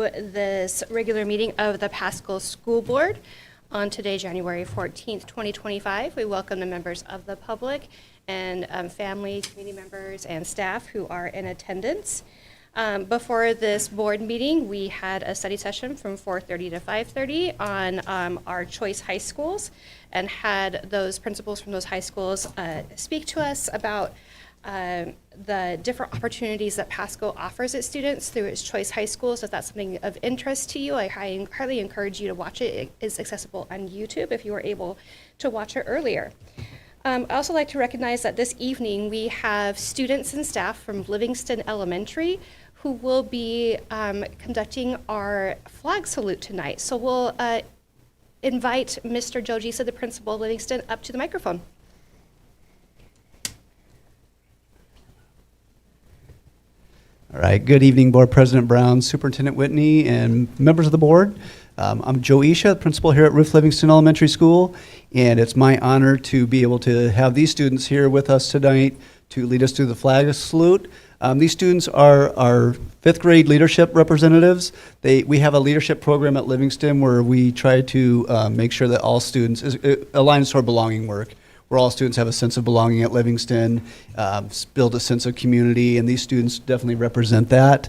to this regular meeting of the Pasco School Board on today, January 14th, 2025. We welcome the members of the public and family, community members, and staff who are in attendance. Before this board meeting, we had a study session from 4:30 to 5:30 on our choice high schools, and had those principals from those high schools speak to us about the different opportunities that Pasco offers its students through its choice high schools. If that's something of interest to you, I highly encourage you to watch it. It is accessible on YouTube if you were able to watch it earlier. I'd also like to recognize that this evening we have students and staff from Livingston Elementary who will be conducting our flag salute tonight. So we'll invite Mr. Joe Gisa, the principal of Livingston, up to the microphone. All right, good evening, Board President Brown, Superintendent Whitney, and members of the board. I'm Joe Isha, principal here at Ruth Livingston Elementary School, and it's my honor to be able to have these students here with us tonight to lead us through the flag salute. These students are our fifth grade leadership representatives. We have a leadership program at Livingston where we try to make sure that all students, it aligns to our belonging work, where all students have a sense of belonging at Livingston, build a sense of community, and these students definitely represent that.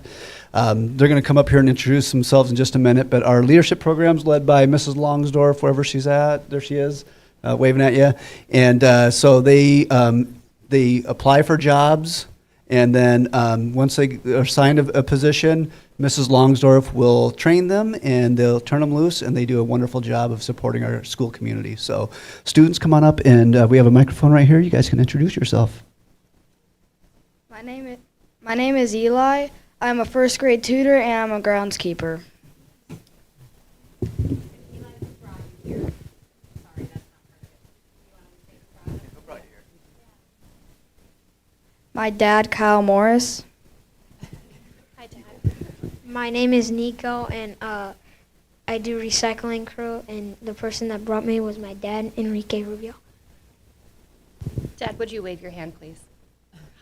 They're going to come up here and introduce themselves in just a minute, but our leadership program is led by Mrs. Longsdorf, wherever she's at. There she is, waving at you. And so they apply for jobs, and then once they are assigned a position, Mrs. Longsdorf will train them, and they'll turn them loose, and they do a wonderful job of supporting our school community. So students, come on up, and we have a microphone right here. You guys can introduce yourself. My name is Eli. I'm a first grade tutor, and I'm a groundskeeper. My dad, Kyle Morris. Hi, Dad. My name is Nico, and I do recycling crew, and the person that brought me was my dad, Enrique Rubio. Dad, would you wave your hand, please?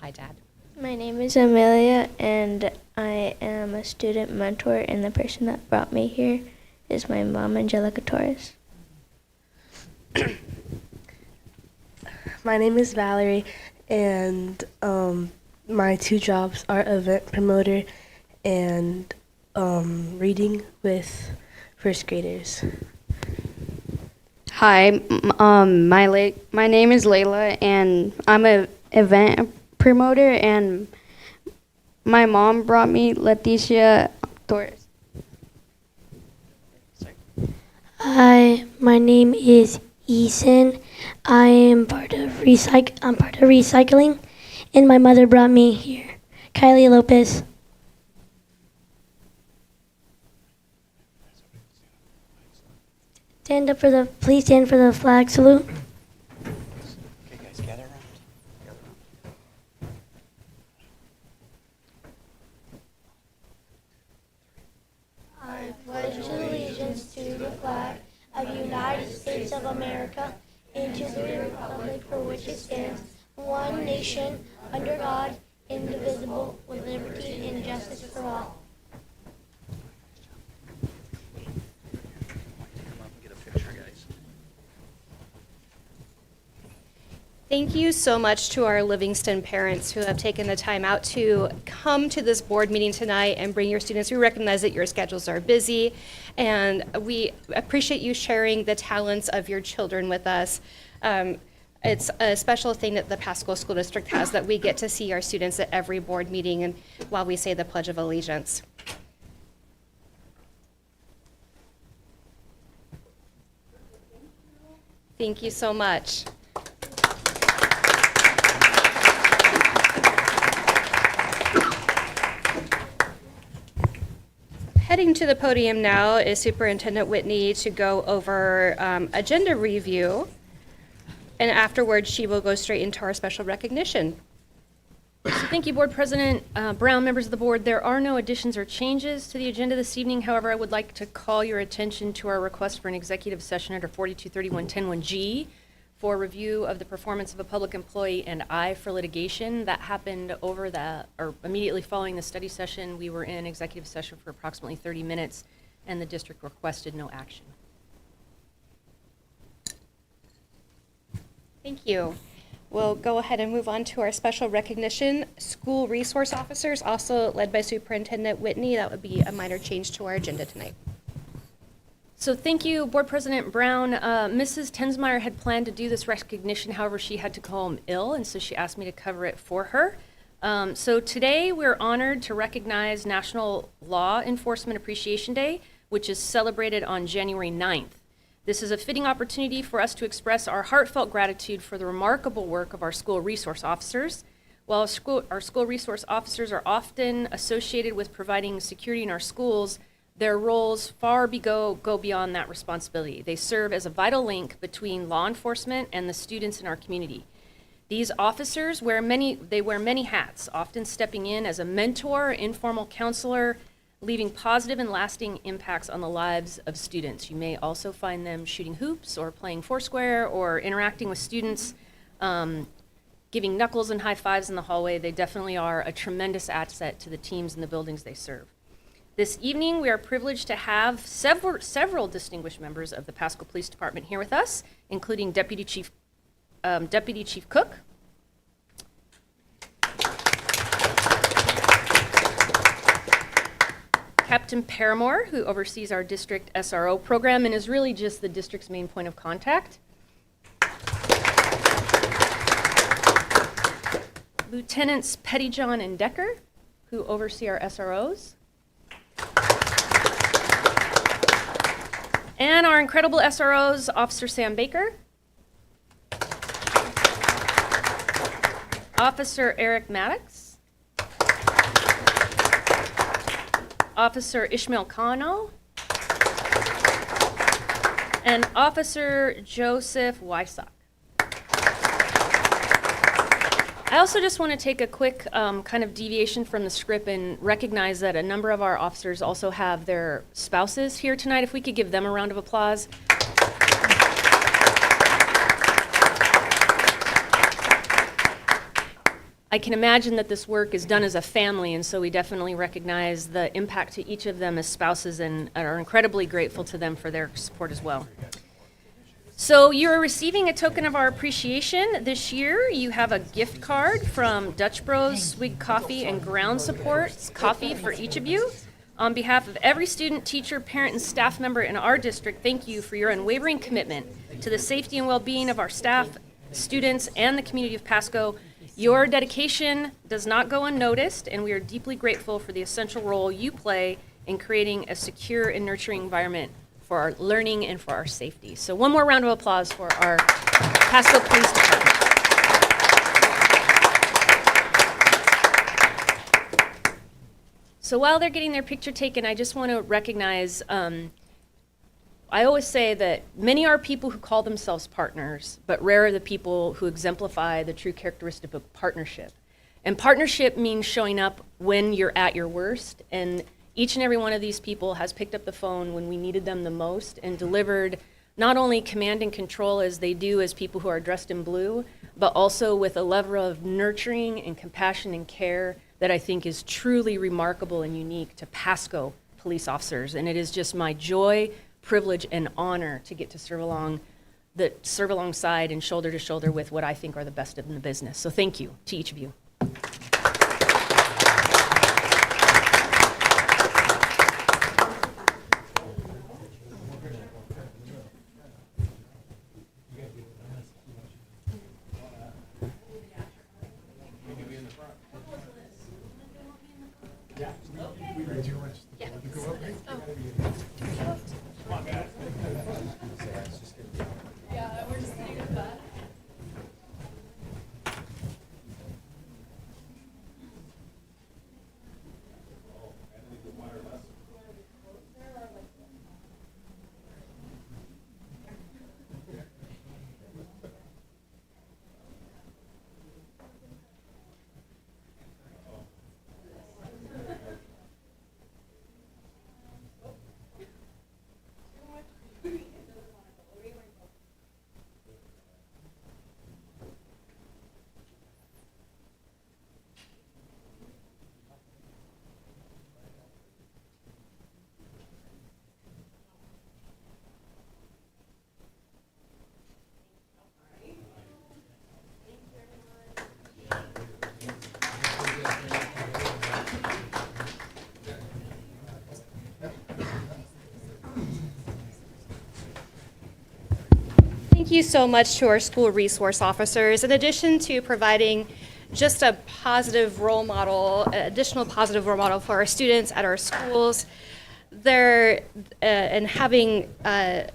Hi, Dad. My name is Amelia, and I am a student mentor, and the person that brought me here is my mom, Angelica Torres. My name is Valerie, and my two jobs are event promoter and reading with first graders. Hi, my name is Layla, and I'm an event promoter, and my mom brought me Leticia Torres. Hi, my name is Ethan. I am part of recycling, and my mother brought me here. Kylie Lopez. Please stand for the flag salute. Okay, guys, gather around. I pledge allegiance to the flag of the United States of America and to the republic for which it stands, one nation, under God, indivisible, with liberty and justice for all. Thank you so much to our Livingston parents who have taken the time out to come to this board meeting tonight and bring your students. We recognize that your schedules are busy, and we appreciate you sharing the talents of your children with us. It's a special thing that the Pasco School District has, that we get to see our students at every board meeting and while we say the Pledge of Allegiance. Thank you so much. Heading to the podium now is Superintendent Whitney to go over agenda review, and afterwards she will go straight into our special recognition. Thank you, Board President Brown, members of the board. There are no additions or changes to the agenda this evening. However, I would like to call your attention to our request for an executive session under 4231.10.1G for review of the performance of a public employee and I for litigation. That happened immediately following the study session. We were in executive session for approximately 30 minutes, and the district requested no action. Thank you. We'll go ahead and move on to our special recognition. School resource officers, also led by Superintendent Whitney. That would be a minor change to our agenda tonight. So thank you, Board President Brown. Mrs. Tensmeyer had planned to do this recognition, however, she had to go home ill, and so she asked me to cover it for her. So today we're honored to recognize National Law Enforcement Appreciation Day, which is celebrated on January 9th. This is a fitting opportunity for us to express our heartfelt gratitude for the remarkable work of our school resource officers. While our school resource officers are often associated with providing security in our schools, their roles far go beyond that responsibility. They serve as a vital link between law enforcement and the students in our community. These officers wear many hats, often stepping in as a mentor, informal counselor, leaving positive and lasting impacts on the lives of students. You may also find them shooting hoops or playing Foursquare or interacting with students, giving knuckles and high fives in the hallway. They definitely are a tremendous asset to the teams and the buildings they serve. This evening, we are privileged to have several distinguished members of the Pasco Police Department here with us, including Deputy Chief Cook, Captain Paramore, who oversees our district SRO program and is really just the district's main point of contact. Lieutenants Pettyjohn and Decker, who oversee our SROs. And our incredible SROs, Officer Sam Baker, Officer Eric Maddox, Officer Ishmael Kano, and Officer Joseph Wysock. I also just want to take a quick kind of deviation from the script and recognize that a number of our officers also have their spouses here tonight. If we could give them a round of applause. I can imagine that this work is done as a family, and so we definitely recognize the impact to each of them as spouses and are incredibly grateful to them for their support as well. So you're receiving a token of our appreciation. This year, you have a gift card from Dutch Bros, Swig Coffee, and Ground Supports Coffee for each of you. On behalf of every student, teacher, parent, and staff member in our district, thank you for your unwavering commitment to the safety and well-being of our staff, students, and the community of Pasco. Your dedication does not go unnoticed, and we are deeply grateful for the essential role you play in creating a secure and nurturing environment for our learning and for our safety. So one more round of applause for our Pasco Police Department. So while they're getting their picture taken, I just want to recognize, I always say that many are people who call themselves partners, but rare are the people who exemplify the true characteristic of partnership. And partnership means showing up when you're at your worst, and each and every one of these people has picked up the phone when we needed them the most and delivered not only command and control as they do as people who are dressed in blue, but also with a level of nurturing and compassion and care that I think is truly remarkable and unique to Pasco police officers. And it is just my joy, privilege, and honor to get to serve alongside and shoulder to shoulder with what I think are the best in the business. So thank you to each of you. thank you so much to our school resource officers. In addition to providing just a positive role model, additional positive role model for our students at our schools, they're and having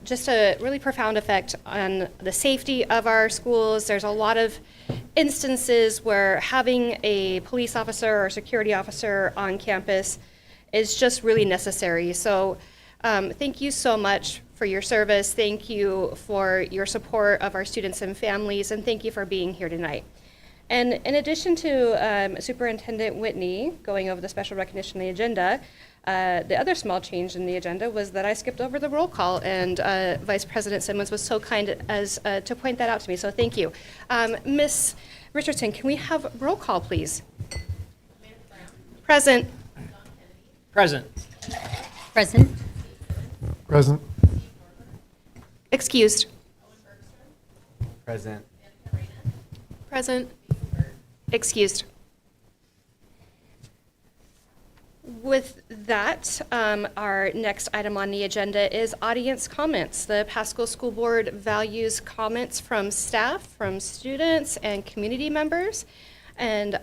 just a really profound effect on the safety of our schools. There's a lot of instances where having a police officer or security officer on campus is just really necessary. So thank you so much for your service. Thank you for your support of our students and families, and thank you for being here tonight. And in addition to Superintendent Whitney going over the special recognition on the agenda, the other small change in the agenda was that I skipped over the roll call, and Vice President Simmons was so kind as to point that out to me, so thank you. Ms. Richardson, can we have roll call, please? Present. Present. Present. Present. Excused. Present. Present. Excused. With that, our next item on the agenda is audience comments. The Pasco School Board values comments from staff, from students, and community members. And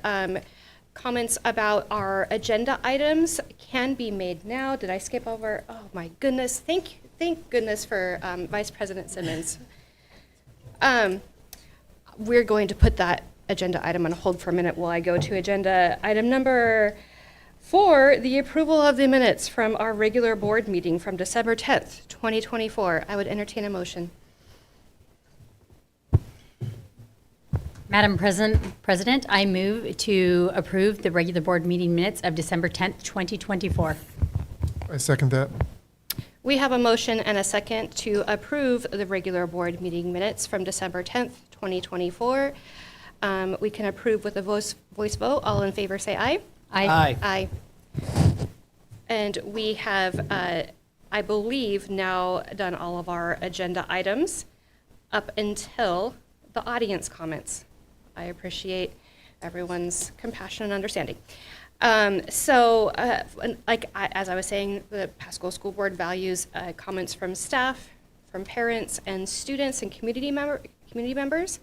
comments about our agenda items can be made now. Did I skip over? Oh my goodness. Thank goodness for Vice President Simmons. We're going to put that agenda item on hold for a minute while I go to agenda item number 4, the approval of the minutes from our regular board meeting from December 10th, 2024. I would entertain a motion. Madam President, I move to approve the regular board meeting minutes of December 10th, 2024. I second that. We have a motion and a second to approve the regular board meeting minutes from December 10th, 2024. We can approve with a voice vote. All in favor say aye. Aye. Aye. And we have, I believe, now done all of our agenda items up until the audience comments. I appreciate everyone's compassion and understanding. As I was saying, the Pasco School Board values comments from staff, from parents and students and community members.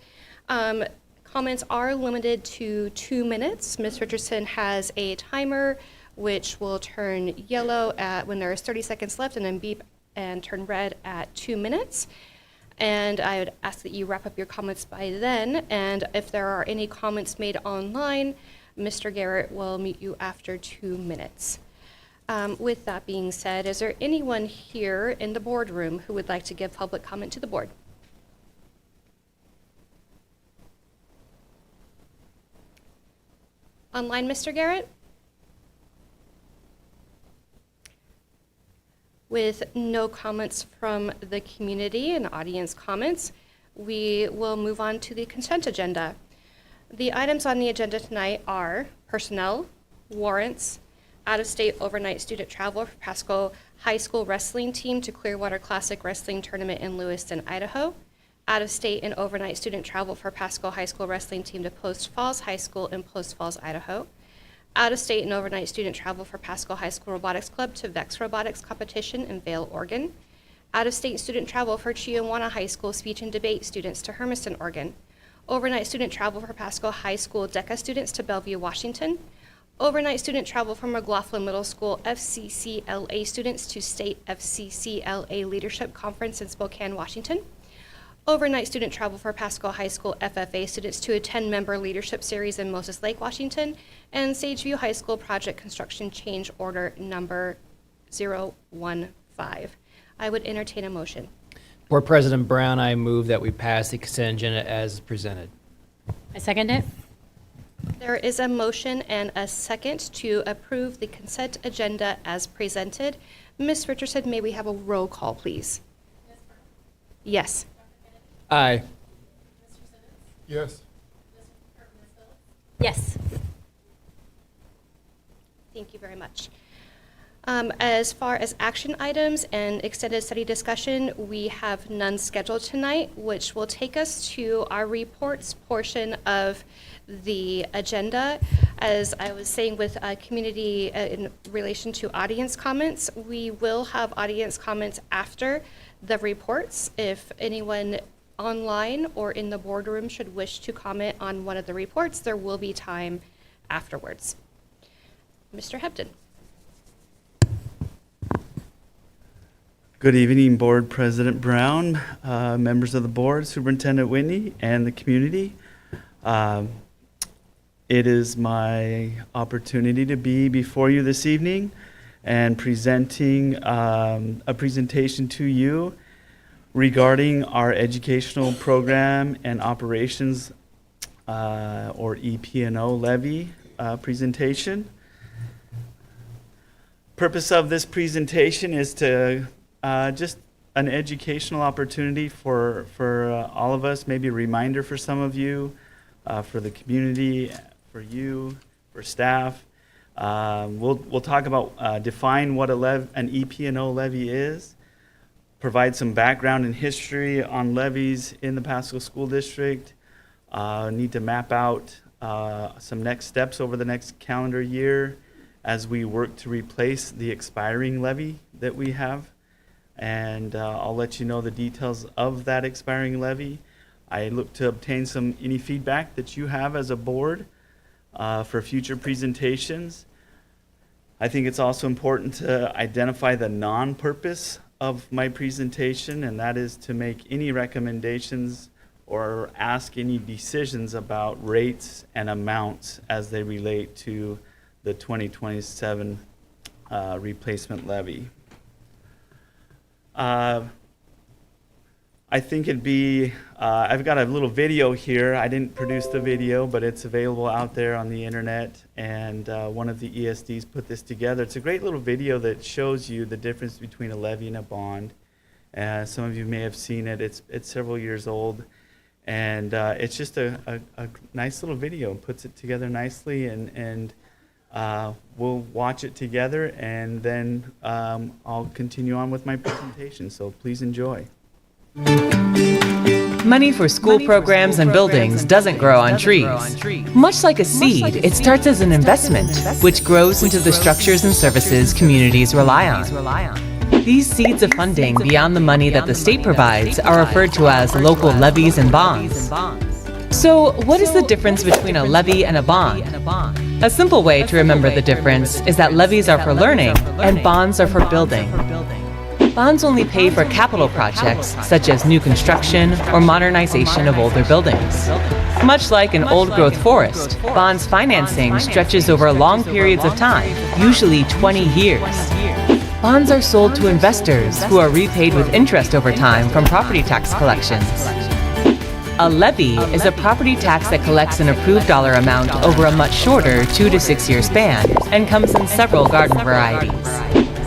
Comments are limited to 2 minutes. Ms. Richardson has a timer which will turn yellow when there is 30 seconds left, and then beep and turn red at 2 minutes. And I would ask that you wrap up your comments by then. And if there are any comments made online, Mr. Garrett will meet you after 2 minutes. With that being said, is there anyone here in the boardroom who would like to give public comment to the board? Online, Mr. Garrett? With no comments from the community and audience comments, we will move on to the consent agenda. The items on the agenda tonight are personnel, warrants, out-of-state overnight student travel for Pasco High School wrestling team to Clearwater Classic Wrestling Tournament in Lewiston, Idaho, out-of-state and overnight student travel for Pasco High School wrestling team to Post Falls High School in Post Falls, Idaho, out-of-state and overnight student travel for Pasco High School Robotics Club to VEX Robotics Competition in Vail, Oregon, out-of-state student travel for Chiawana High School speech and debate students to Hermiston, Oregon, overnight student travel for Pasco High School DECA students to Bellevue, Washington, overnight student travel from McLaughlin Middle School FCCLA students to State FCCLA Leadership Conference in Spokane, Washington, overnight student travel for Pasco High School FFA students to attend member leadership series in Moses Lake, Washington, and Sageview High School project construction change order number 015. I would entertain a motion. Board President Brown, I move that we pass the consent agenda as presented. I second it. There is a motion and a second to approve the consent agenda as presented. Ms. Richardson, may we have a roll call, please? Yes. Aye. Yes. Yes. Thank you very much. As far as action items and extended study discussion, we have none scheduled tonight, which will take us to our reports portion of the agenda. As I was saying with community in relation to audience comments, we will have audience comments after the reports. If anyone online or in the boardroom should wish to comment on one of the reports, there will be time afterwards. Mr. Hebden. Good evening, Board President Brown, members of the board, Superintendent Whitney, and the community. It is my opportunity to be before you this evening and presenting a presentation to you regarding our educational program and operations or EP&O levy presentation. Purpose of this presentation is to just an educational opportunity for all of us, maybe a reminder for some of you, for the community, for you, for staff. We'll talk about define what an EP&O levy is, provide some background and history on levies in the Pasco School District, need to map out some next steps over the next calendar year as we work to replace the expiring levy that we have. And I'll let you know the details of that expiring levy. I look to obtain any feedback that you have as a board for future presentations. I think it's also important to identify the non-purpose of my presentation, and that is to make any recommendations or ask any decisions about rates and amounts as they relate to the 2027 replacement levy. I think it'd be, I've got a little video here. I didn't produce the video, but it's available out there on the internet, and one of the ESDs put this together. It's a great little video that shows you the difference between a levy and a bond. Some of you may have seen it. It's several years old, and it's just a nice little video. It puts it together nicely, and we'll watch it together, and then I'll continue on with my presentation, so please enjoy. Money for school programs and buildings doesn't grow on trees. Much like a seed, it starts as an investment, which grows into the structures and services communities rely on. These seeds of funding beyond the money that the state provides are referred to as local levies and bonds. So, what is the difference between a levy and a bond? A simple way to remember the difference is that levies are for learning and bonds are for building. Bonds only pay for capital projects such as new construction or modernization of older buildings. Much like an old-growth forest, bonds financing stretches over long periods of time, usually 20 years. Bonds are sold to investors who are repaid with interest over time from property tax collections. A levy is a property tax that collects an approved dollar amount over a much shorter 2 to 6 year span and comes in several garden varieties.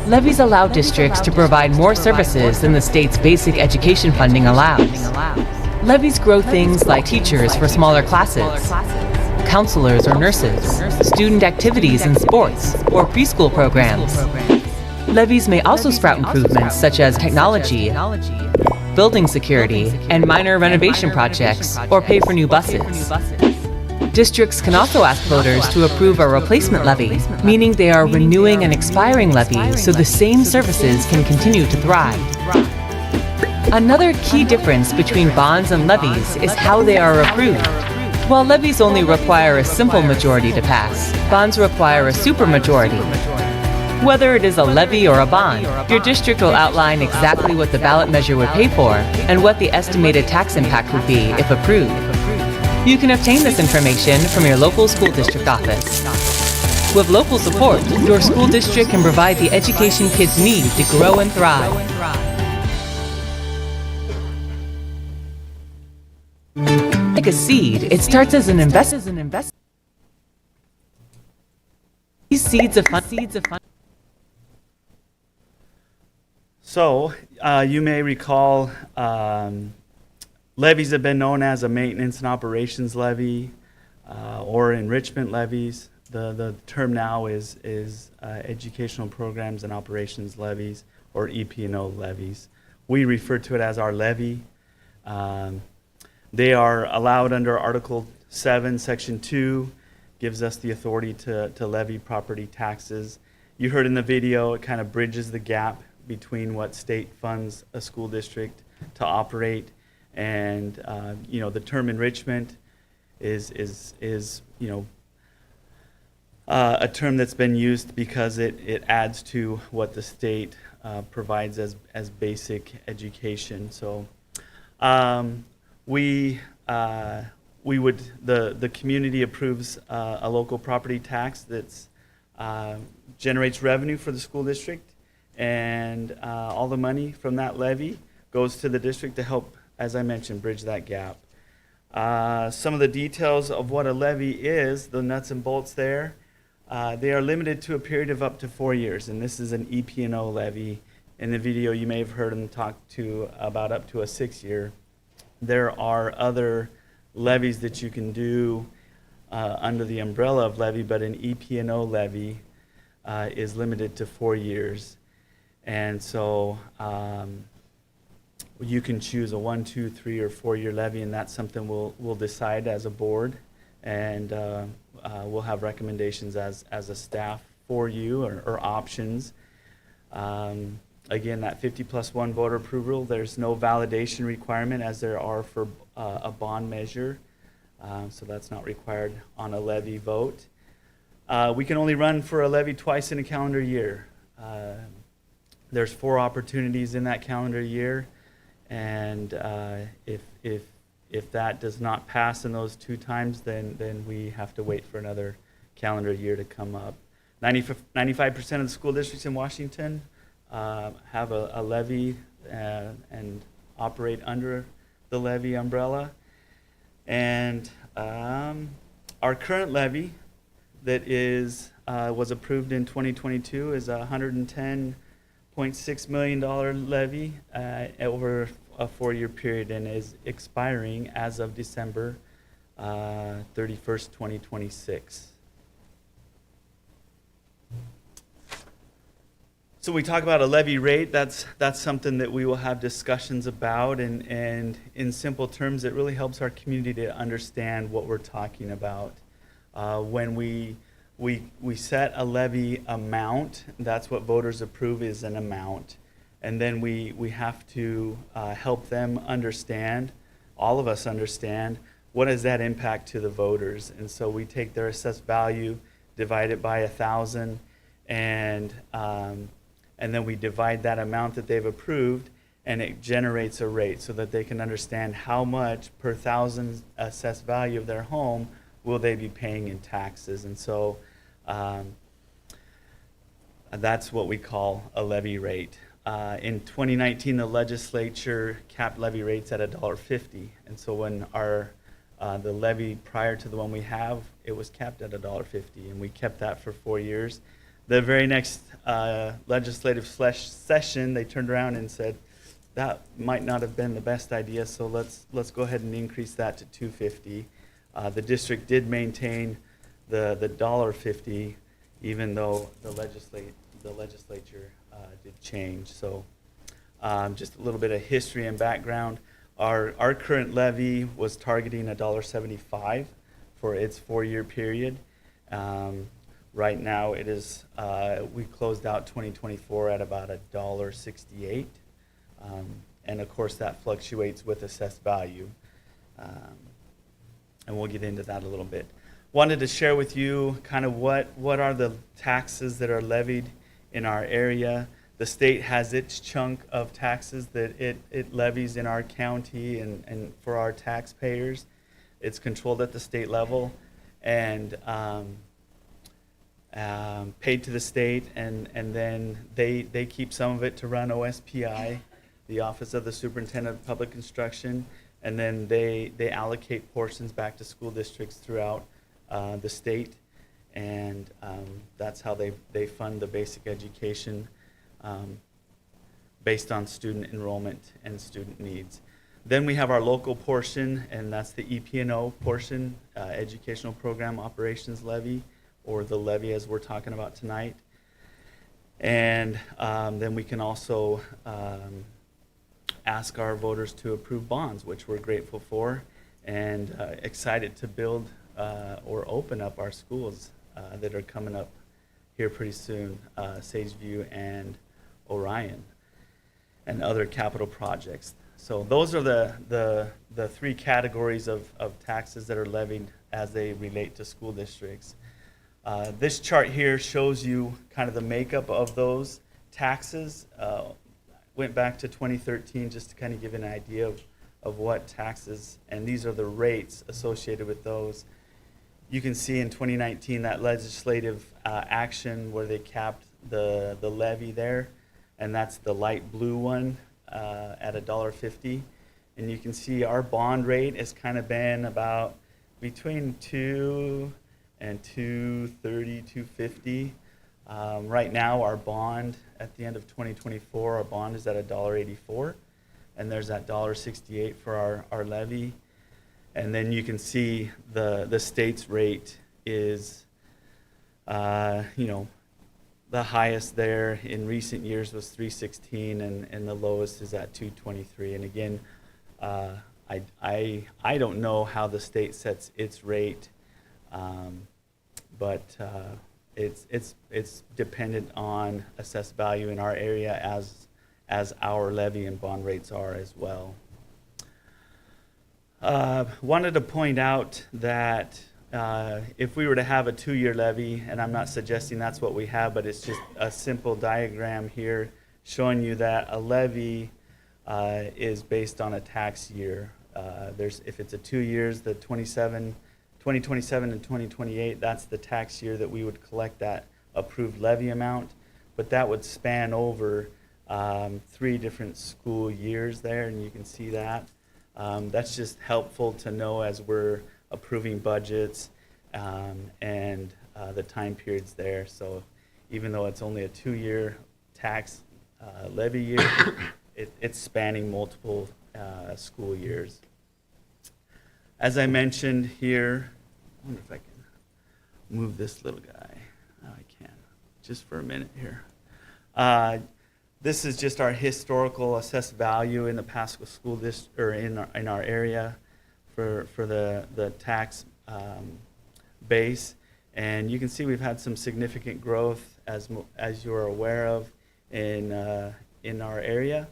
Levies allow districts to provide more services than the state's basic education funding allows. Levies grow things like teachers for smaller classes, counselors or nurses, student activities and sports, or preschool programs. Levies may also sprout improvements such as technology, building security, and minor renovation projects, or pay for new buses. Districts can also ask voters to approve a replacement levy, meaning they are renewing an expiring levy so the same services can continue to thrive. Another key difference between bonds and levies is how they are approved. While levies only require a simple majority to pass, bonds require a supermajority. Whether it is a levy or a bond, your district will outline exactly what the ballot measure would pay for and what the estimated tax impact would be if approved. You can obtain this information from your local school district office. With local support, your school district can provide the education kids need to grow and thrive. Like a seed, it starts as an investment. These seeds of fun. So, you may recall levies have been known as a maintenance and operations levy or enrichment levies. The term now is educational programs and operations levies, or EP&O levies. We refer to it as our levy. They are allowed under Article 7, Section 2, gives us the authority to levy property taxes. You heard in the video, it kind of bridges the gap between what state funds a school district to operate And the term enrichment is a term that's been used because it adds to what the state provides as basic education. So the community approves a local property tax that's generates revenue for the school district, and all the money from that levy goes to the district to help, as I mentioned, bridge that gap. Some of the details of what a levy is, the nuts and bolts there. They are limited to a period of up to 4 years, and this is an EP&O levy. In the video, you may have heard them talk about up to a 6-year. There are other levies that you can do under the umbrella of levy, but an EP&O levy is limited to 4 years. And so you can choose a 1, 2, 3, or 4-year levy, and that's something we'll decide as a board, and we'll have recommendations as a staff for you, or options. Again, that 50+1 voter approval, there's no validation requirement as there are for a bond measure, so that's not required on a levy vote. We can only run for a levy twice in a calendar year. There's 4 opportunities in that calendar year, and if that does not pass in those 2 times, then we have to wait for another calendar year to come up. 95% of the school districts in Washington have a levy and operate under the levy umbrella. And our current levy that was approved in 2022 is a $110.6 million levy over a 4-year period, and is expiring as of December 31st, 2026. So we talk about a levy rate. That's something that we will have discussions about, and in simple terms, it really helps our community to understand what we're talking about. When we set a levy amount, that's what voters approve, is an amount. And then we have to help them understand, all of us understand, what is that impact to the voters. And so we take their assessed value, divide it by 1,000, and then we divide that amount that they've approved, and it generates a rate so that they can understand how much per 1,000 assessed value of their home will they be paying in taxes. And so that's what we call a levy rate. In 2019, the legislature capped levy rates at $1.50, and so when the levy prior to the one we have, it was capped at $1.50, and we kept that for 4 years. The very next legislative session, they turned around and said that might not have been the best idea, so let's go ahead and increase that to $2.50. The district did maintain the $1.50, even though the legislature did change. So just a little bit of history and background. Our current levy was targeting $1.75 for its 4-year period. Right now it is, we closed out 2024 at about $1.68. And of course that fluctuates with assessed value. And we'll get into that a little bit. Wanted to share with you kind of what are the taxes that are levied in our area. The state has its chunk of taxes that it levies in our county and for our taxpayers. It's controlled at the state level and paid to the state, and then they keep some of it to run OSPI, the Office of the Superintendent of Public Instruction, and then they allocate portions back to school districts throughout the state, and that's how they fund the basic education based on student enrollment and student needs. Then we have our local portion, and that's the EP&O portion, Educational Program Operations Levy, or the levy as we're talking about tonight. And then we can also ask our voters to approve bonds, which we're grateful for, and excited to build or open up our schools that are coming up here pretty soon, Sageview and Orion, and other capital projects. So those are the three categories of taxes that are levied as they relate to school districts. This chart here shows you kind of the makeup of those taxes. Went back to 2013 just to kind of give an idea of what taxes, and these are the rates associated with those. You can see in 2019 that legislative action where they capped the levy there, and that's the light blue one at $1.50. And you can see our bond rate has kind of been about between 2 and 2.30, 2.50. Right now, our bond at the end of 2024, our bond is at $1.84, and there's that $1.68 for our levy. And then you can see the state's rate is, the highest there in recent years was 3.16, and the lowest is at 2.23. And again, I don't know how the state sets its rate, but it's dependent on assessed value in our area as our levy and bond rates are as well. Wanted to point out that if we were to have a 2-year levy, and I'm not suggesting that's what we have, but it's just a simple diagram here showing you that a levy is based on a tax year. If it's a 2 years, the 2027 and 2028, that's the tax year that we would collect that approved levy amount, but that would span over 3 different school years there, and you can see that. That's just helpful to know as we're approving budgets and the time periods there. So even though it's only a 2-year tax levy year, it's spanning multiple school years. As I mentioned here, I wonder if I can move this little guy. Oh, I can, just for a minute here. This is just our historical assessed value in the Pasco School District, or in our area for the tax base. And you can see we've had some significant growth, as you're aware of, in our area.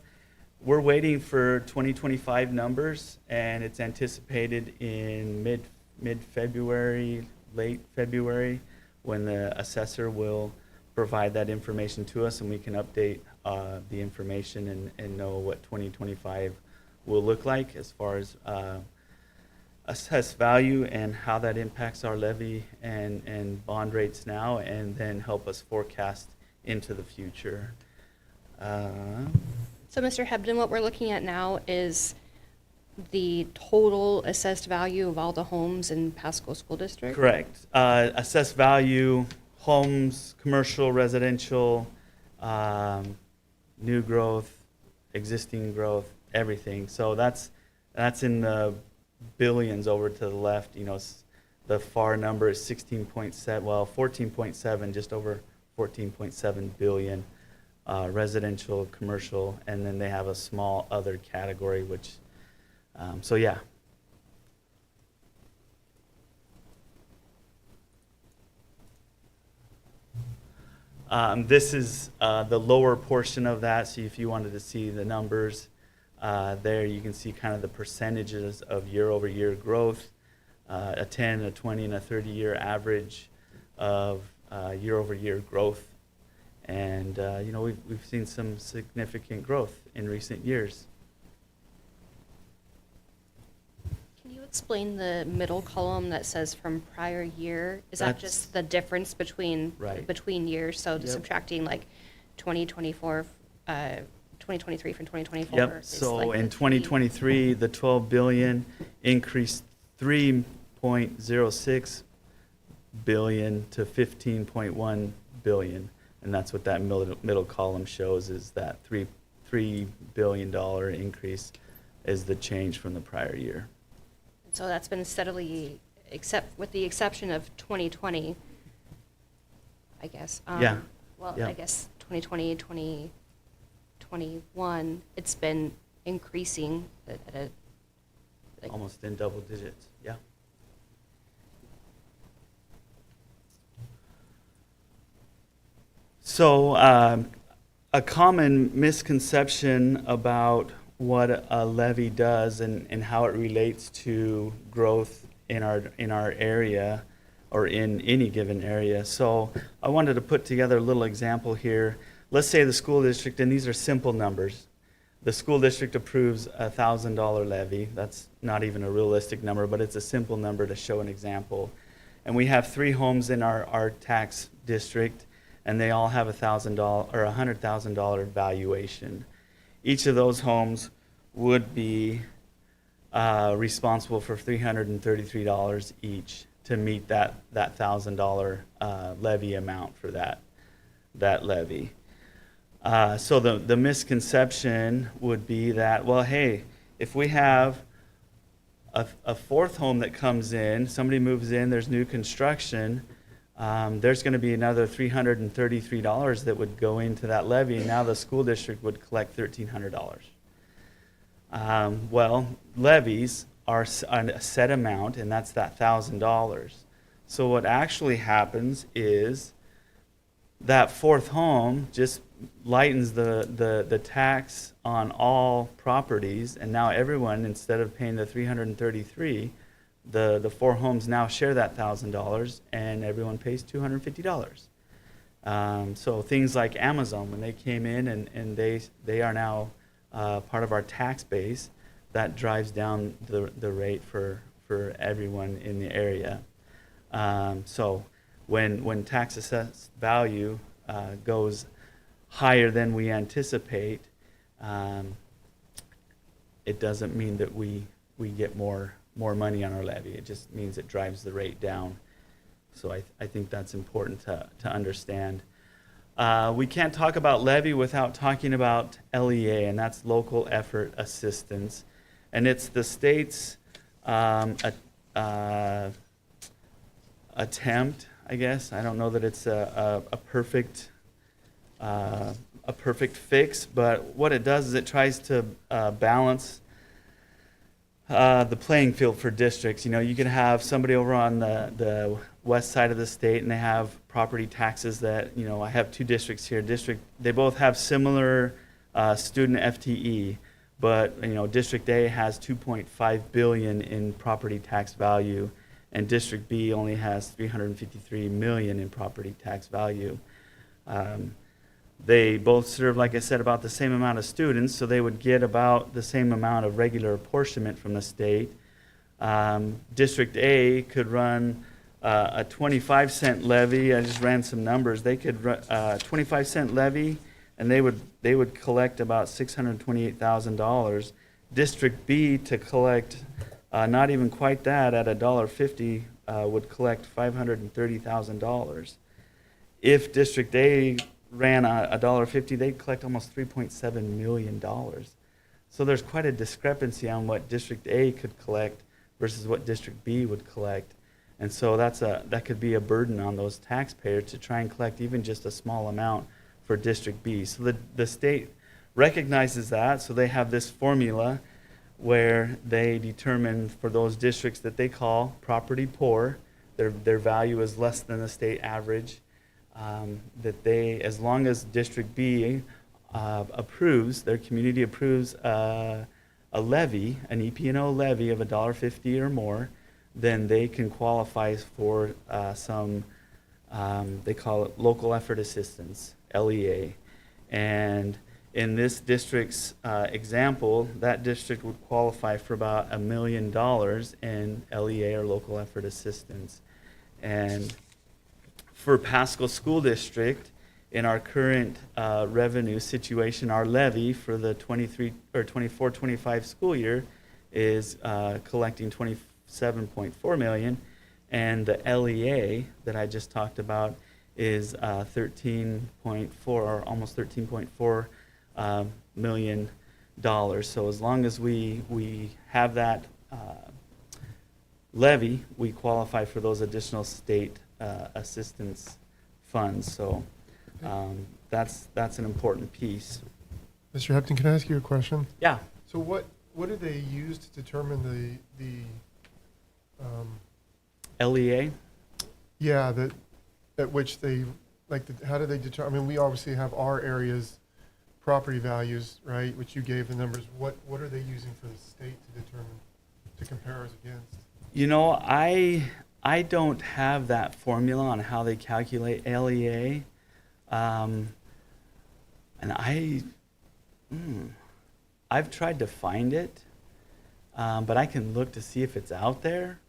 We're waiting for 2025 numbers, and it's anticipated in mid-February, late February, when the assessor will provide that information to us, and we can update the information and know what 2025 will look like as far as assessed value and how that impacts our levy and bond rates now, and then help us forecast into the future. So, Mr. Hebden, what we're looking at now is the total assessed value of all the homes in Pasco School District? Correct. Assessed value, homes, commercial, residential, new growth, existing growth, everything. So that's in the billions over to the left. The FAR number is 14.7, just over 14.7 billion. Residential, commercial, and then they have a small other category, which, so yeah. This is the lower portion of that, so if you wanted to see the numbers there, you can see kind of the percentages of year-over-year growth, a 10, a 20, and a 30-year average of year-over-year growth. And we've seen some significant growth in recent years. Can you explain the middle column that says from prior year? Is that just the difference between years? So just subtracting like 2023 from 2024? Yep. So in 2023, the 12 billion increased 3.06 billion to 15.1 billion. And that's what that middle column shows, is that $3 billion increase is the change from the prior year. So that's been steadily, except with the exception of 2020, I guess. Yeah. Well, Yeah. I guess 2020, 2021, it's been increasing at a Almost in double digits, yeah. So a common misconception about what a levy does and how it relates to growth in our area or in any given area. So I wanted to put together a little example here. Let's say the school district, and these are simple numbers. The school district approves a $1,000 levy. That's not even a realistic number, but it's a simple number to show an example. And we have 3 homes in our tax district, and they all have $1,000 or $100,000 valuation. Each of those homes would be responsible for $333 each to meet that $1,000 levy amount for that levy. So the misconception would be that, well, hey, if we have a 4th home that comes in, somebody moves in, there's new construction, there's going to be another $333 that would go into that levy, and now the school district would collect $1,300. Well, levies are a set amount, and that's that $1,000. So what actually happens is that 4th home just lightens the tax on all properties, and now everyone, instead of paying the $333, the 4 homes now share that $1,000, and everyone pays $250. So things like Amazon, when they came in and they are now part of our tax base, that drives down the rate for everyone in the area. So when tax assessed value goes higher than we anticipate, it doesn't mean that we get more money on our levy. It just means it drives the rate down. So I think that's important to understand. We can't talk about levy without talking about LEA, and that's local effort assistance. And it's the state's attempt, I guess. I don't know that it's a perfect fix, but what it does is it tries to balance the playing field for districts. You know, you can have somebody over on the west side of the state, and they have property taxes that, you know, I have 2 districts here. They both have similar student FTE, but, you know, District A has $2.5 billion in property tax value, and District B only has $353 million in property tax value. They both serve, like I said, about the same amount of students, so they would get about the same amount of regular apportionment from the state. District A could run a 25-cent levy. I just ran some numbers. They could run a 25-cent levy, and they would collect about $628,000. District B, to collect not even quite that, at $1.50, would collect $530,000. If District A ran $1.50, they'd collect almost $3.7 million. So there's quite a discrepancy on what District A could collect versus what District B would collect. And so that could be a burden on those taxpayers to try and collect even just a small amount for District B. So the state recognizes that, so they have this formula where they determine for those districts that they call property poor, their value is less than the state average, that they, as long as District B approves, their community approves a levy, an EP&O levy of $1.50 or more, then they can qualify for some, they call it local effort assistance, LEA. And in this district's example, that district would qualify for about $1 million in LEA, or local effort assistance. And for Pasco School District, in our current revenue situation, our levy for the 24-25 school year is collecting $27.4 million, and the LEA that I just talked about is 13.4 or almost $13.4 million. So as long as we have that levy, we qualify for those additional state assistance funds. So that's an important piece. Mr. Hepton, can I ask you a question? Yeah. So what do they use to determine the LEA? Yeah, at which they, like, how do they determine? I mean, we obviously have our areas property values, right, which you gave the numbers, what are they using for the state to determine, to compare us against? You know, I don't have that formula on how they calculate LEA. And I've tried to find it, but I can look to see if it's out there.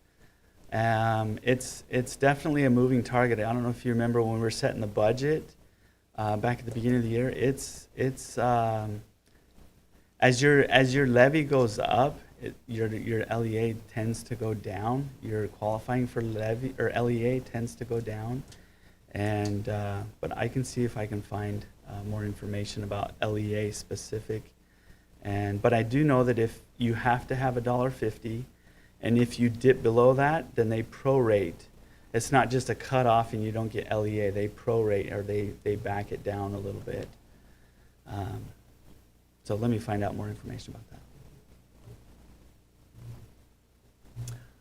It's definitely a moving target. I don't know if you remember when we were setting the budget back at the beginning of the year. It's as your levy goes up, your LEA tends to go down. Your qualifying for levy or LEA tends to go down, and but I can see if I can find more information about LEA specific. But I do know that if you have to have $1.50, and if you dip below that, then they prorate. It's not just a cutoff and you don't get LEA. They prorate, or they back it down a little bit. So let me find out more information about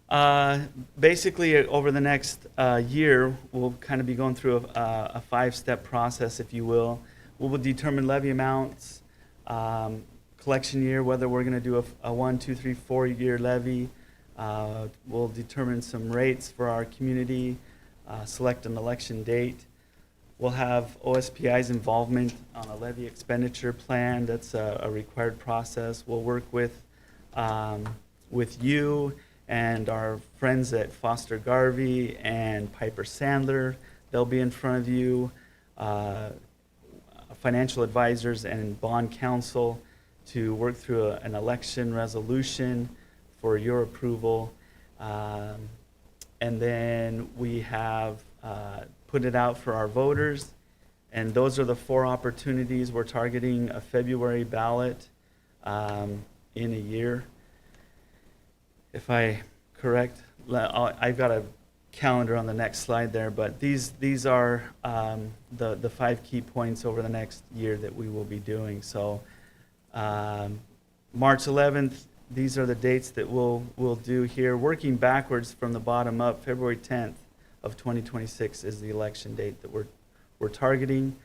that. Basically, over the next year, we'll kind of be going through a 5-step process, if you will. We will determine levy amounts, collection year, whether we're going to do a 1, 2, 3, 4-year levy. We'll determine some rates for our community, select an election date. We'll have OSPI's involvement on a levy expenditure plan. That's a required process. We'll work with you and our friends at Foster Garvey and Piper Sandler. They'll be in front of you. Financial advisors and bond counsel to work through an election resolution for your approval. And then we have put it out for our voters. And those are the 4 opportunities. We're targeting a February ballot in a year. If I correct, I've got a calendar on the next slide there, but these are the 5 key points over the next year that we will be doing. So March 11th, these are the dates that we'll do here. Working backwards from the bottom up, February 10th of 2026 is the election date that we're targeting.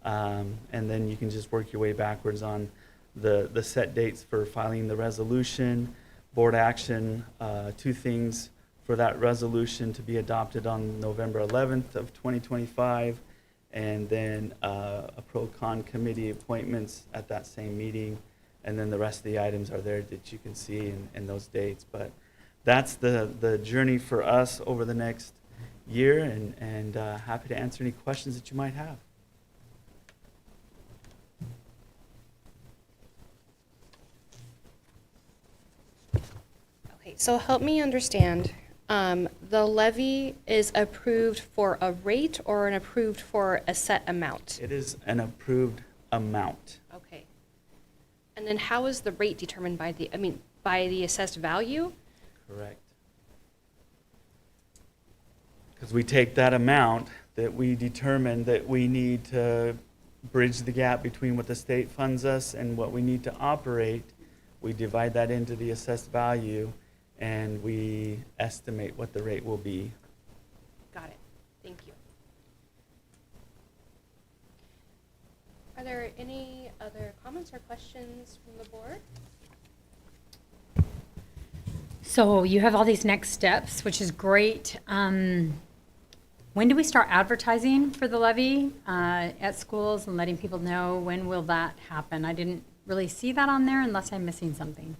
And then you can just work your way backwards on the set dates for filing the resolution, board action, 2 things for that resolution to be adopted on November 11th of 2025, and then a pro-con committee appointments at that same meeting. And then the rest of the items are there that you can see in those dates. But that's the journey for us over the next year, and happy to answer any questions that you might have. Okay, so help me understand. The levy is approved for a rate or an approved for a set amount? It is an approved amount. Okay. And then how is the rate determined by the assessed value? Correct. Because we take that amount that we determine that we need to bridge the gap between what the state funds us and what we need to operate, we divide that into the assessed value, and we estimate what the rate will be. Got it. Thank you. Are there any other comments or questions from the board? So you have all these next steps, which is great. When do we start advertising for the levy at schools and letting people know? When will that happen? I didn't really see that on there unless I'm missing something.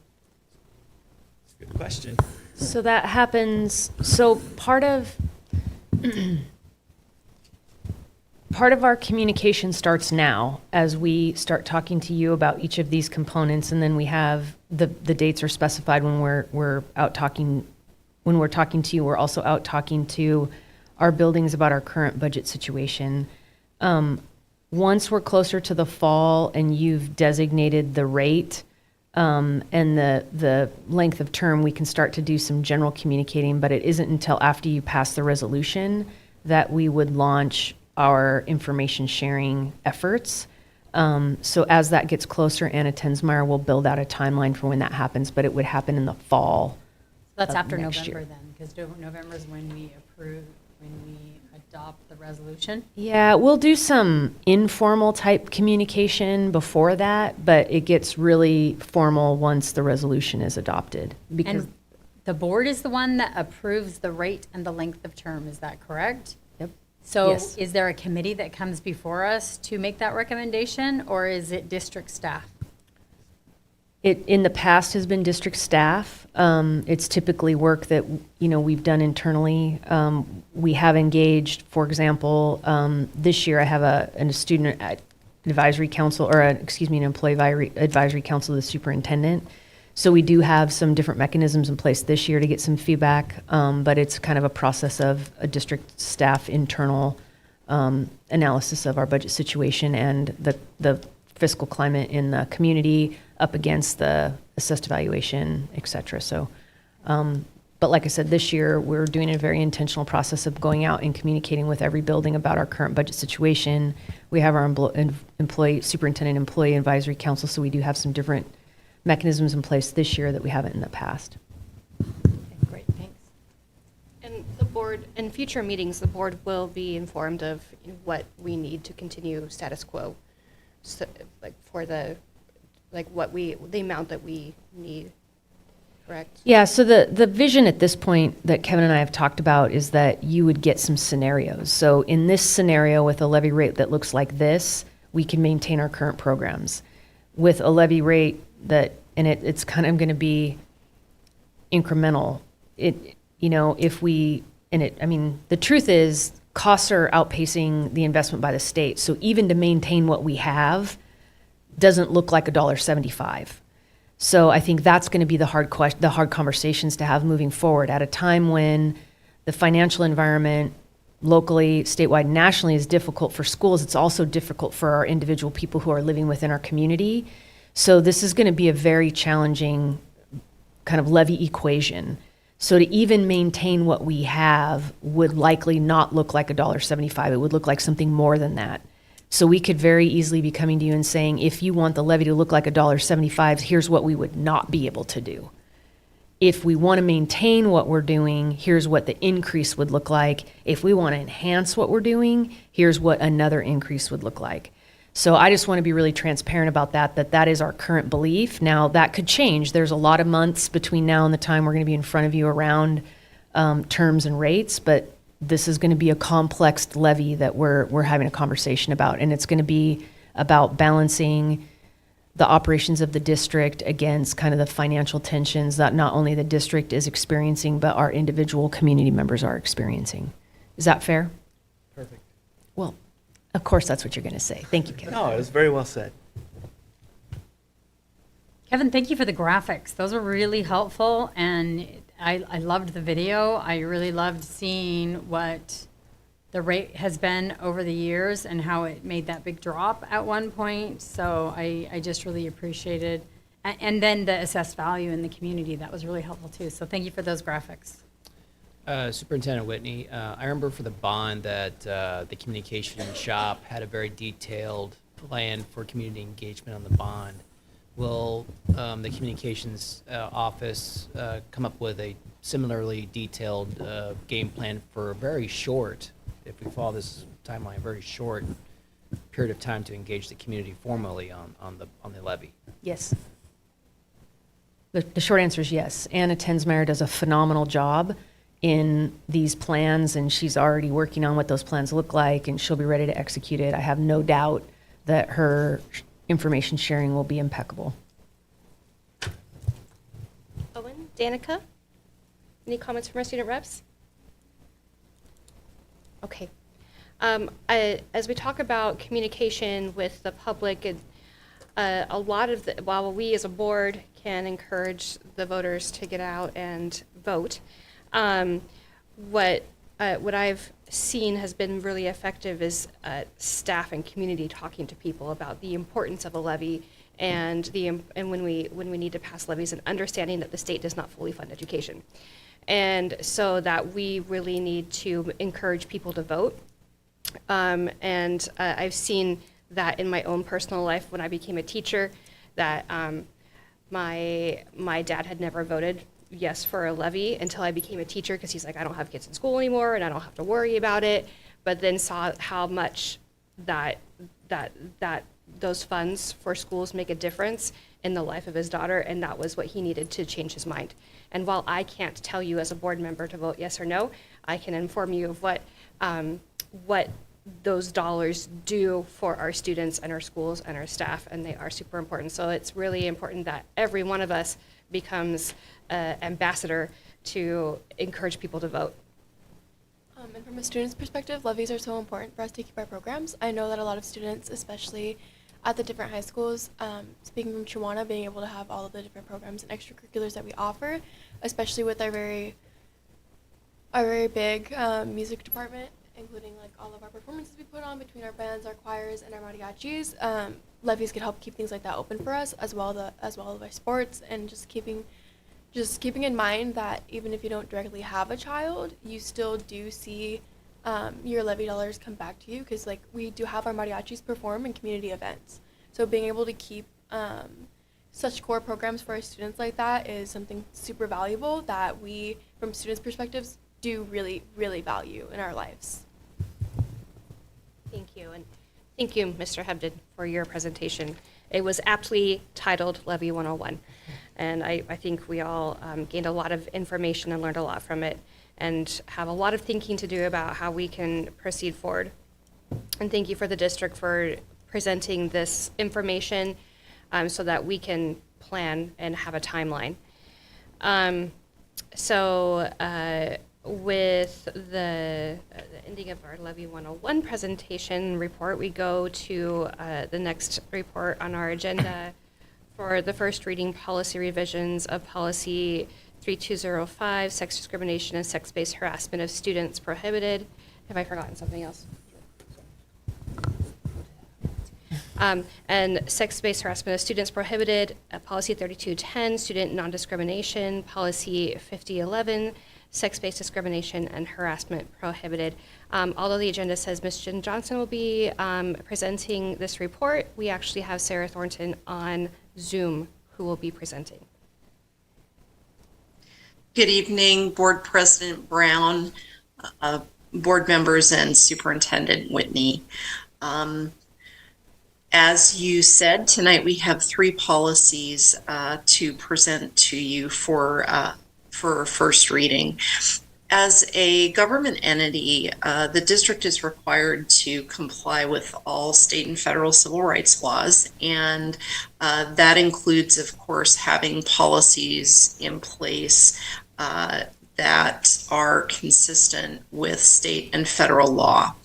Good question. So that happens, so part of our communication starts now as we start talking to you about each of these components, and then we have the dates are specified when we're out talking. When we're talking to you, we're also out talking to our buildings about our current budget situation. Once we're closer to the fall and you've designated the rate and the length of term, we can start to do some general communicating, but it isn't until after you pass the resolution that we would launch our information sharing efforts. So as that gets closer, Anna Tensmeyer will build out a timeline for when that happens, but it would happen in the fall. That's of after next November year. then, because November is when we approve, when we adopt the resolution? Yeah, we'll do some informal type communication before that, but it gets really formal once the resolution is adopted. Because, And the board is the one that approves the rate and the length of term, is that correct? yep. So Yes. is there a committee that comes before us to make that recommendation, or is it district staff? It, in the past, has been district staff. It's typically work that, we've done internally. We have engaged, for example, this year I have a student advisory council, or an employee advisory council of the superintendent. So we do have some different mechanisms in place this year to get some feedback, but it's kind of a process of a district staff internal analysis of our budget situation and the fiscal climate in the community up against the assessed evaluation, et cetera. So, but like I said, this year we're doing a very intentional process of going out and communicating with every building about our current budget situation. We have our superintendent employee advisory council, so we do have some different mechanisms in place this year that we haven't in the past. Great, thanks. And the board, in future meetings, the board will be informed of what we need to continue status quo. So, like for the amount that we need, correct? Yeah, so the vision at this point that Kevin and I have talked about is that you would get some scenarios. So in this scenario with a levy rate that looks like this, we can maintain our current programs. With a levy rate it's kind of going to be incremental. The truth is costs are outpacing the investment by the state. So even to maintain what we have doesn't look like $1.75. So I think that's going to be the hard conversations to have moving forward at a time when the financial environment locally, statewide, nationally is difficult for schools. It's also difficult for our individual people who are living within our community. So this is going to be a very challenging kind of levy equation. So to even maintain what we have would likely not look like $1.75. It would look like something more than that. So we could very easily be coming to you and saying, if you want the levy to look like $1.75, here's what we would not be able to do. If we want to maintain what we're doing, here's what the increase would look like. If we want to enhance what we're doing, here's what another increase would look like. So I just want to be really transparent about that is our current belief. Now, that could change. There's a lot of months between now and the time we're going to be in front of you around terms and rates, but this is going to be a complex levy that we're having a conversation about, and it's going to be about balancing the operations of the district against kind of the financial tensions that not only the district is experiencing, but our individual community members are experiencing. Is that fair? Perfect. Well, of course, that's what you're going to say. Thank you, Kevin. No, it was very well said. Kevin, thank you for the graphics. Those were really helpful, and I loved the video. I really loved seeing what the rate has been over the years and how it made that big drop at one point. So I just really appreciated, and then the assessed value in the community, that was really helpful too. So thank you for those graphics. Superintendent Whitney, I remember for the bond that the communication shop had a very detailed plan for community engagement on the bond. Will the communications office come up with a similarly detailed game plan for a very short, if we follow this timeline, very short period of time to engage the community formally on the levy? Yes. The short answer is yes. Anna Tensmeyer does a phenomenal job in these plans, and she's already working on what those plans look like, and she'll be ready to execute it. I have no doubt that her information sharing will be impeccable. Owen, Danica, any comments from our student reps? Okay. As we talk about communication with the public, a lot of while we as a board can encourage the voters to get out and vote, what I've seen has been really effective is staff and community talking to people about the importance of a levy and when we need to pass levies, and understanding that the state does not fully fund education, and so that we really need to encourage people to vote. And I've seen that in my own personal life when I became a teacher, that my dad had never voted yes for a levy until I became a teacher, because he's like, I don't have kids in school anymore and I don't have to worry about it. but then saw how much that those funds for schools make a difference in the life of his daughter, and that was what he needed to change his mind. And while I can't tell you as a board member to vote yes or no, I can inform you of what those dollars do for our students and our schools and our staff, and they are super important. So it's really important that every one of us becomes an ambassador to encourage people to vote. And from a student's perspective, levies are so important for us to keep our programs. I know that a lot of students, especially at the different high schools, speaking from Chiwana, being able to have all of the different programs and extracurriculars that we offer, especially with our very big music department, including like all of our performances we put on between our bands, our choirs, and our mariachis. Levies could help keep things like that open for us, as well as our sports, and just keeping in mind that even if you don't directly have a child, you still do see your levy dollars come back to you, because like we do have our mariachis perform in community events. So being able to keep such core programs for our students like that is something super valuable that we, from students' perspectives, do really, really value in our lives. Thank you, and thank you, Mr. Hebden, for your presentation. It was aptly titled Levy 101, and I think we all gained a lot of information and learned a lot from it, and have a lot of thinking to do about how we can proceed forward. And thank you for the district for presenting this information so that we can plan and have a timeline. With the ending of our Levy 101 presentation report, we go to the next report on our agenda for the first reading policy revisions of policy 3205, sex discrimination and sex-based harassment of students prohibited. Have I forgotten something else? And sex-based harassment of students prohibited, policy 3210, student non-discrimination, policy 5011, sex-based discrimination and harassment prohibited. Although the agenda says Ms. Jen Johnson will be presenting this report, we actually have Sarah Thornton on Zoom who will be presenting. Good evening, Board President Brown, board members, and Superintendent Whitney. As you said, tonight we have 3 policies to present to you for first reading. As a government entity, the district is required to comply with all state and federal civil rights laws, and that includes, of course, having policies in place that are consistent with state and federal law.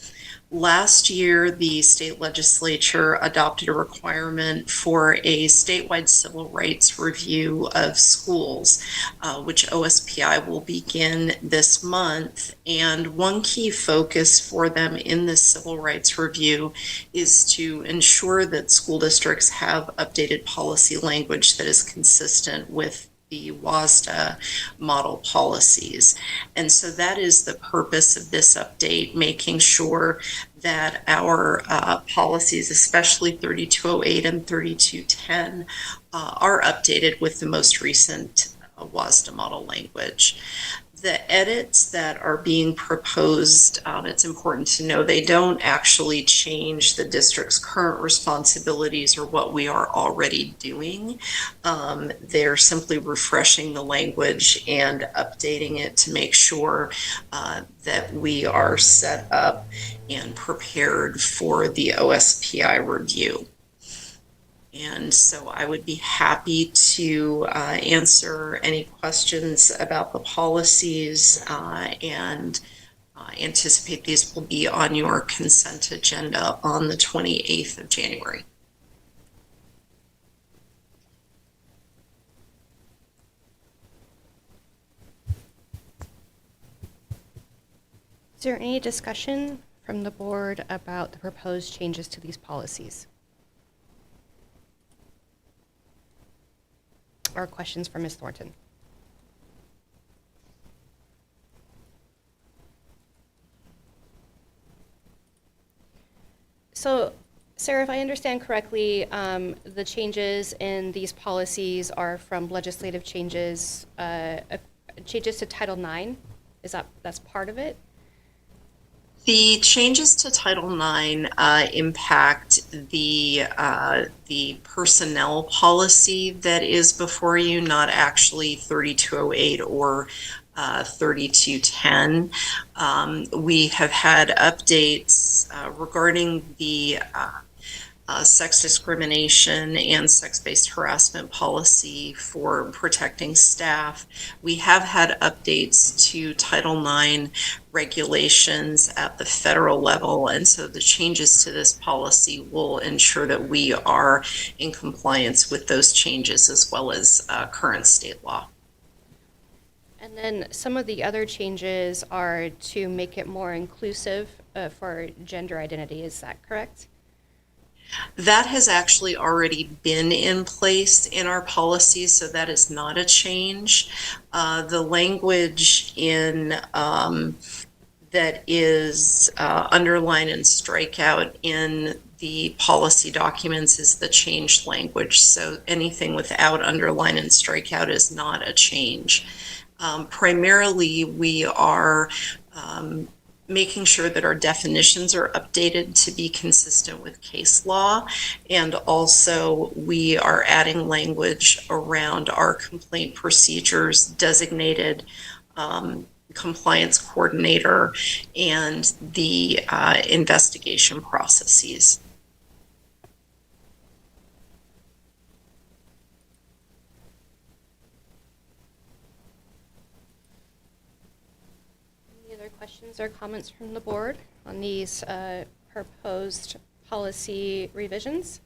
Last year, the state legislature adopted a requirement for a statewide civil rights review of schools, which OSPI will begin this month. And one key focus for them in this civil rights review is to ensure that school districts have updated policy language that is consistent with the WASDA model policies. And so that is the purpose of this update, making sure that our policies, especially 3208 and 3210, are updated with the most recent WASDA model language. The edits that are being proposed, it's important to know they don't actually change the district's current responsibilities or what we are already doing. They're simply refreshing the language and updating it to make sure that we are set up and prepared for the OSPI review. And so I would be happy to answer any questions about the policies and anticipate these will be on your consent agenda on the 28th of January. Is there any discussion from the board about the proposed changes to these policies? Or questions for Ms. Thornton? So, Sarah, if I understand correctly, the changes in these policies are from legislative changes, changes to Title IX. That's part of it? The changes to Title IX impact the personnel policy that is before you, not actually 3208 or 3210. We have had updates regarding the sex discrimination and sex-based harassment policy for protecting staff. We have had updates to Title IX regulations at the federal level, and so the changes to this policy will ensure that we are in compliance with those changes as well as current state law. And then some of the other changes are to make it more inclusive for gender identity. Is that correct? That has actually already been in place in our policies, so that is not a change. The language in that is underline and strike out in the policy documents is the changed language. So anything without underline and strike out is not a change. Primarily, we are making sure that our definitions are updated to be consistent with case law. And also we are adding language around our complaint procedures, designated compliance coordinator, and the investigation processes. Questions or comments from the board on these proposed policy revisions?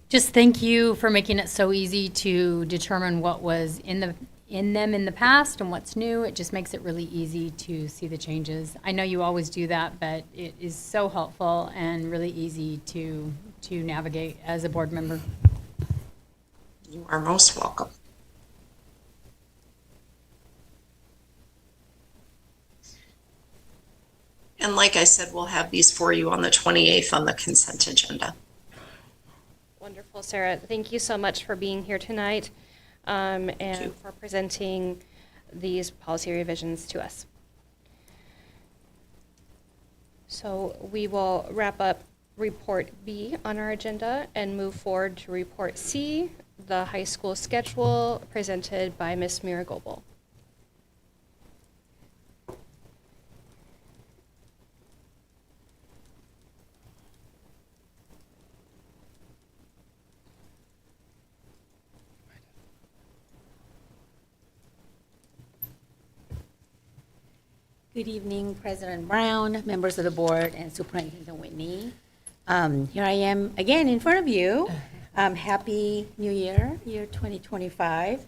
Just thank you for making it so easy to determine what was in them in the past and what's new. It just makes it really easy to see the changes. I know you always do that, but it is so helpful and really easy to navigate as a board member. You are most welcome. And like I said, we'll have these for you on the 28th on the consent agenda. Wonderful, Sarah. Thank you so much for being here tonight and for presenting these policy revisions to us. So we will wrap up Report B on our agenda and move forward to Report C, the high school schedule presented by Ms. Mira Goebel. Good evening, President Brown, members of the board, and Superintendent Whitney. Here I am again in front of you. Happy New Year, year 2025.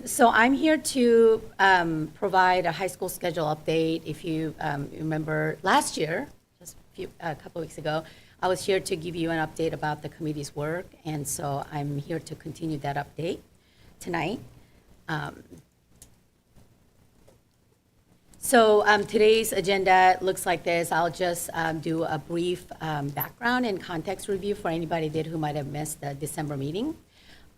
So I'm here to provide a high school schedule update. If you remember last year, just a couple weeks ago, I was here to give you an update about the committee's work, and so I'm here to continue that update tonight. So today's agenda looks like this. I'll just do a brief background and context review for anybody who might have missed the December meeting,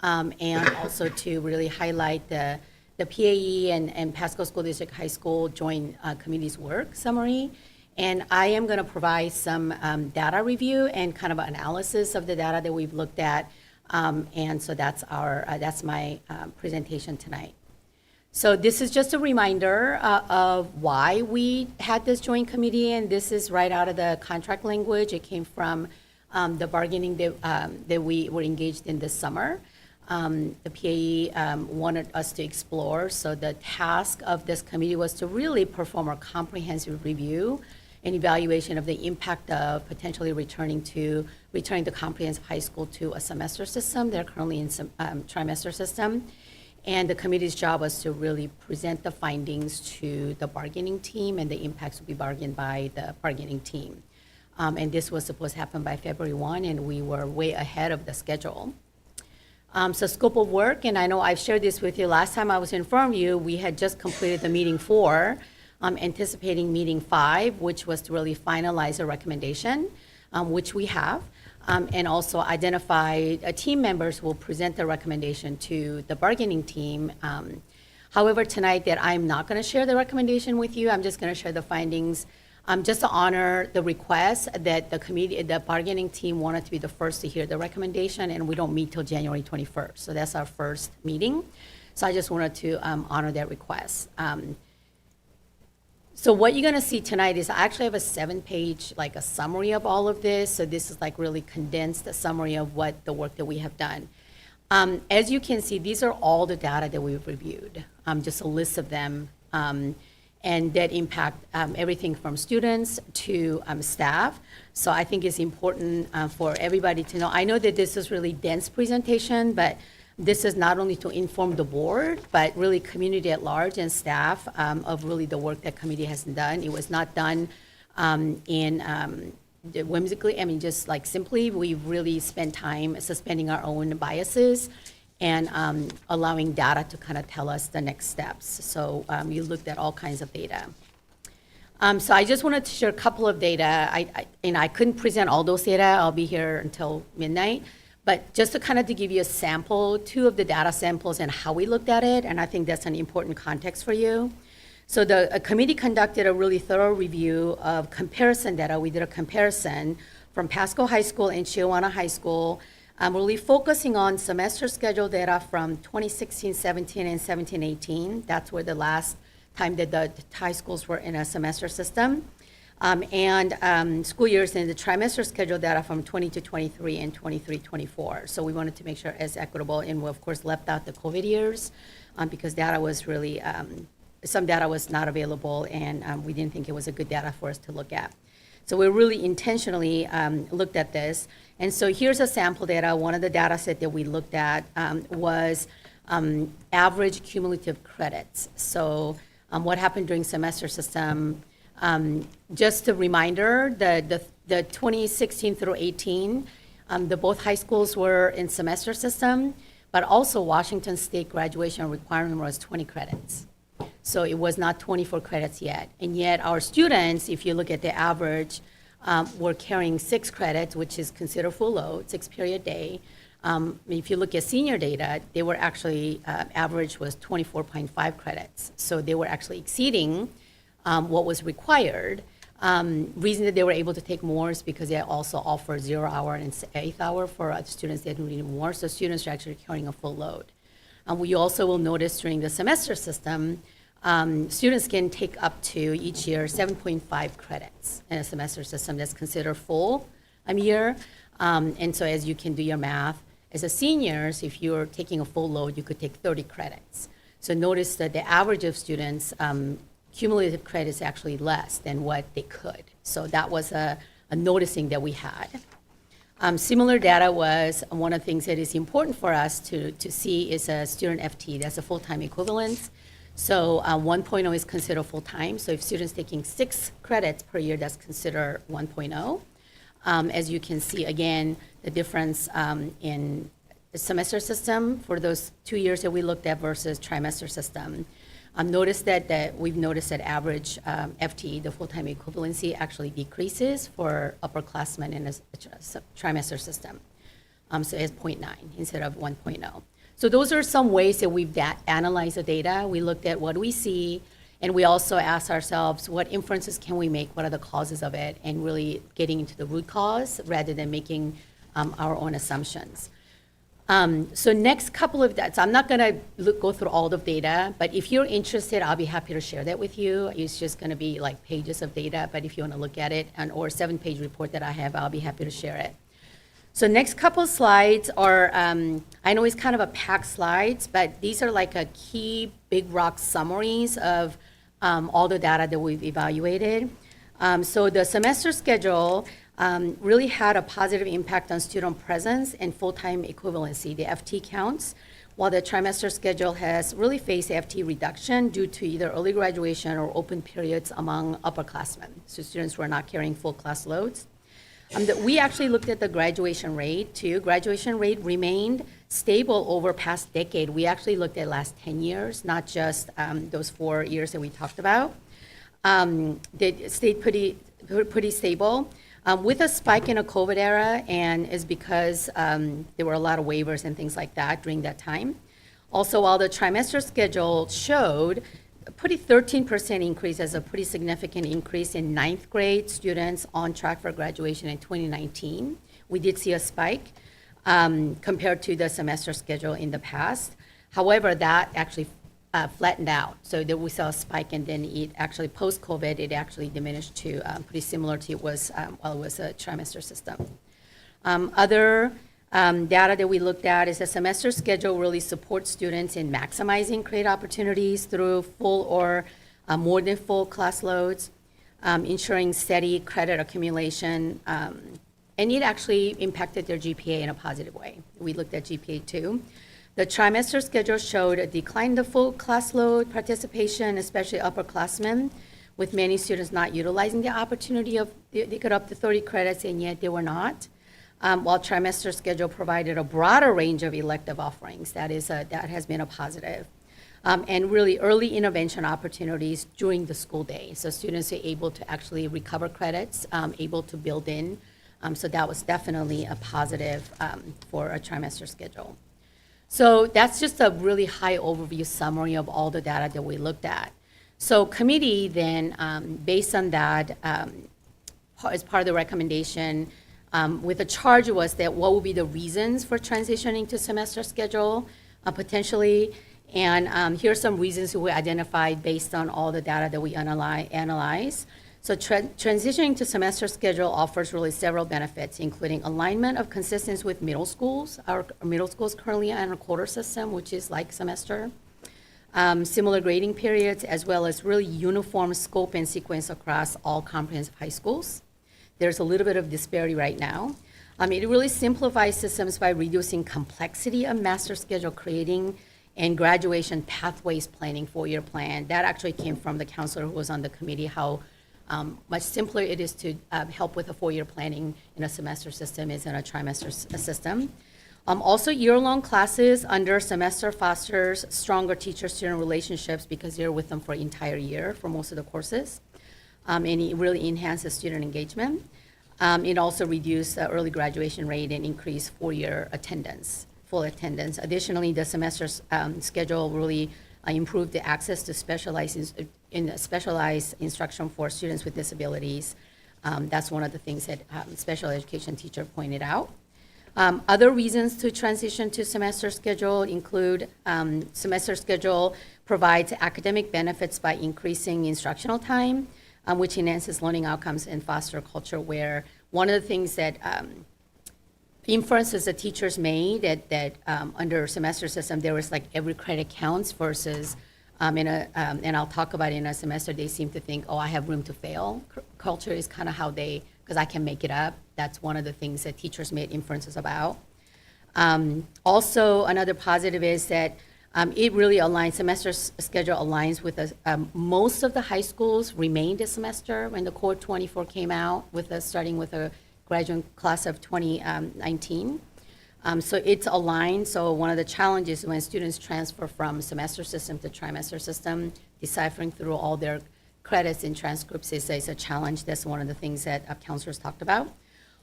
and also to really highlight the PAE and Pasco School District High School Joint Committee's work summary. And I am going to provide some data review and kind of analysis of the data that we've looked at. And so that's my presentation tonight. So this is just a reminder of why we had this joint committee, and this is right out of the contract language. It came from the bargaining that we were engaged in this summer. The PAE wanted us to explore, so the task of this committee was to really perform a comprehensive review and evaluation of the impact of potentially returning the comprehensive high school to a semester system. They're currently in some trimester system. And the committee's job was to really present the findings to the bargaining team, and the impacts will be bargained by the bargaining team. And this was supposed to happen by February 1, and we were way ahead of the schedule. So scope of work, and I know I've shared this with you last time I was in front of you, we had just completed the meeting 4, anticipating meeting 5, which was to really finalize a recommendation, which we have. And also identify team members who will present the recommendation to the bargaining team, However, tonight that I'm not going to share the recommendation with you, I'm just going to share the findings, just to honor the request that the bargaining team wanted to be the first to hear the recommendation, and we don't meet till January 21st. So that's our first meeting. So I just wanted to honor that request. So what you're going to see tonight is I actually have a 7-page, like a summary of all of this. So this is like really condensed, a summary of what the work that we have done. As you can see, these are all the data that we've reviewed, just a list of them, and that impact everything from students to staff. So I think it's important for everybody to know. I know that this is really dense presentation, but this is not only to inform the board, but really community at large and staff of really the work that committee has done. It was not done whimsically, I mean, just like simply, we've really spent time suspending our own biases and allowing data to kind of tell us the next steps. So you looked at all kinds of data. So I just wanted to share a couple of data. I couldn't present all those data. I'll be here until midnight. But just to kind of to give you a sample, 2 of the data samples and how we looked at it, and I think that's an important context for you. So the committee conducted a really thorough review of comparison data. We did a comparison from Pasco High School and Chiawana High School, really focusing on semester schedule data from 2016-17 and 17-18. That's where the last time that the high schools were in a semester system. And school years in the trimester schedule data from 20-23 and 23-24. So we wanted to make sure it's equitable, and we of course left out the COVID years because data was really, some data was not available, and we didn't think it was a good data for us to look at. So we really intentionally looked at this. And so here's a sample data. One of the data set that we looked at was average cumulative credits. So what happened during semester system. Just a reminder, the 2016 through 18, the both high schools were in semester system, but also Washington State graduation requirement was 20 credits. So it was not 24 credits yet. And yet our students, if you look at the average, were carrying 6 credits, which is considered full load, 6 period day. If you look at senior data, they were actually, average was 24.5 credits. So they were actually exceeding what was required. Reason that they were able to take more is because they also offer 0 hour and 8th hour for students that need more. So students are actually carrying a full load. We also will notice during the semester system, students can take up to each year 7.5 credits in a semester system that's considered full year. And so as you can do your math, as a seniors, if you're taking a full load, you could take 30 credits. So notice that the average of students, cumulative credits actually less than what they could. So that was a noticing that we had. Similar data was one of the things that is important for us to see is a student FT, that's a full-time equivalent. So 1.0 is considered full-time. So if students taking 6 credits per year, that's considered 1.0. As you can see, again, the difference in the semester system for those 2 years that we looked at versus trimester system. Notice that we've noticed that average FTE, the full-time equivalency, actually decreases for upperclassmen in a trimester system. So it's 0.9 instead of 1.0. So those are some ways that we've analyzed the data. We looked at what we see, and we also asked ourselves, what inferences can we make? What are the causes of it? And really getting into the root cause rather than making our own assumptions. So next couple of that, so I'm not gonna go through all the data, but if you're interested, I'll be happy to share that with you. It's just gonna be like pages of data, but if you wanna look at it, or a 7-page report that I have, I'll be happy to share it. So next couple slides are, I know it's kind of a packed slides, but these are like a key big rock summaries of all the data that we've evaluated. So the semester schedule, really had a positive impact on student presence and full-time equivalency, the FT counts, while the trimester schedule has really faced FT reduction due to either early graduation or open periods among upperclassmen, so students who are not carrying full class loads. We actually looked at the graduation rate too. Graduation rate remained stable over past decade. We actually looked at last 10 years, not just those 4 years that we talked about. They stayed pretty stable. With a spike in a COVID era, and is because there were a lot of waivers and things like that during that time. Also, while the trimester schedule showed a pretty 13% increase as a pretty significant increase in ninth grade students on track for graduation in 2019, we did see a spike compared to the semester schedule in the past. However, that actually flattened out. So that we saw a spike, and then it actually, post-COVID, it actually diminished to pretty similar to it was while it was a trimester system. Other data that we looked at is the semester schedule really supports students in maximizing credit opportunities through full or more than full class loads, ensuring steady credit accumulation, and it actually impacted their GPA in a positive way. We looked at GPA too. The trimester schedule showed a decline in the full class load participation, especially upperclassmen, with many students not utilizing the opportunity of, they got up to 30 credits and yet they were not. While trimester schedule provided a broader range of elective offerings, that has been a positive. And really early intervention opportunities during the school day. So students are able to actually recover credits, able to build in. So that was definitely a positive for a trimester schedule. So that's just a really high overview summary of all the data that we looked at. So committee then, based on that, as part of the recommendation, with the charge was that what would be the reasons for transitioning to semester schedule potentially, and here are some reasons we identified based on all the data that we analyzed. So transitioning to semester schedule offers really several benefits, including alignment of consistency with middle schools. Our middle schools currently are on a quarter system, which is like semester. Similar grading periods, as well as really uniform scope and sequence across all comprehensive high schools. There's a little bit of disparity right now. It really simplifies systems by reducing complexity of master schedule creating and graduation pathways planning, 4-year plan. That actually came from the counselor who was on the committee, how much simpler it is to help with a 4-year planning in a semester system is in a trimester system. Also, year-long classes under semester fosters stronger teacher-student relationships because you're with them for an entire year for most of the courses. And it really enhances student engagement. It also reduces the early graduation rate and increase 4-year attendance, full attendance. Additionally, the semester schedule really improved the access to specialized instruction for students with disabilities. That's one of the things that special education teacher pointed out. Other reasons to transition to semester schedule include semester schedule provides academic benefits by increasing instructional time, which enhances learning outcomes and foster a culture where one of the things that inferences the teachers made that under semester system there was like every credit counts versus and I'll talk about it in a semester, they seem to think, oh, I have room to fail. Culture is kind of how they, because I can make it up. That's one of the things that teachers made inferences about. Also, another positive is that it really aligns, semester schedule aligns with most of the high schools remained a semester when the Core 24 came out, starting with a graduate class of 2019. So it's aligned. So one of the challenges when students transfer from semester system to trimester system, deciphering through all their credits and transcripts is a challenge. That's one of the things that counselors talked about.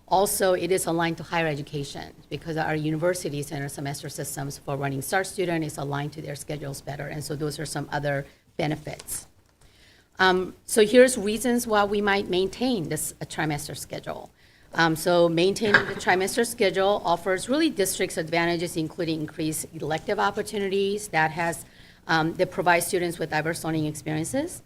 Also, it is aligned to higher education because our universities and our semester systems for running STAR student is aligned to their schedules better. And so those are some other benefits. So here's reasons why we might maintain this trimester schedule. So maintaining the trimester schedule offers really districts advantages, including increased elective opportunities that provide students with diverse learning experiences.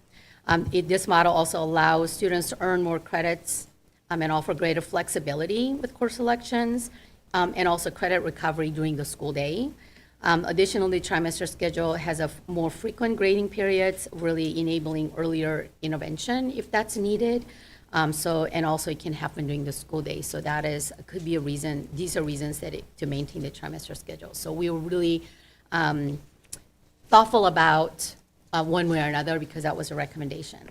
This model also allows students to earn more credits and offer greater flexibility with course selections and also credit recovery during the school day. Additionally, trimester schedule has a more frequent grading periods, really enabling earlier intervention if that's needed. And also it can happen during the school day. So could be a reason, these are reasons to maintain the trimester schedule. So we were really thoughtful about one way or another because that was a recommendation.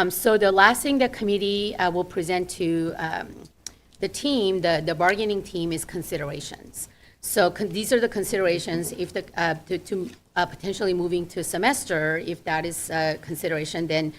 So the last thing the committee will present to the team, the bargaining team, is considerations. So these are the considerations if to potentially moving to semester, if that is a consideration, then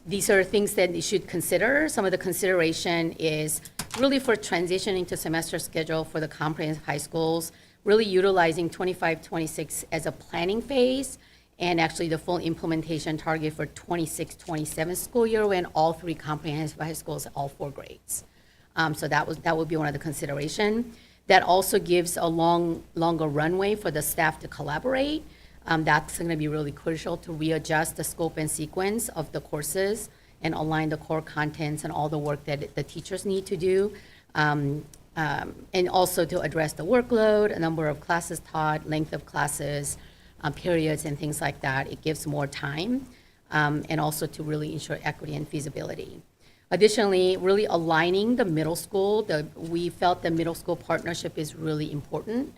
these are things that you should consider. Some of the consideration is really for transitioning to semester schedule for the comprehensive high schools. really utilizing 25-26 as a planning phase, and actually the full implementation target for 26-27 school year when all 3 comprehensive high schools, all 4 grades. So that would be one of the consideration. That also gives a longer runway for the staff to collaborate. That's going to be really crucial to readjust the scope and sequence of the courses and align the core contents and all the work that the teachers need to do. And also to address the workload, a number of classes taught, length of classes, periods and things like that. It gives more time, and also to really ensure equity and feasibility. Additionally, really aligning the middle school, we felt the middle school partnership is really important.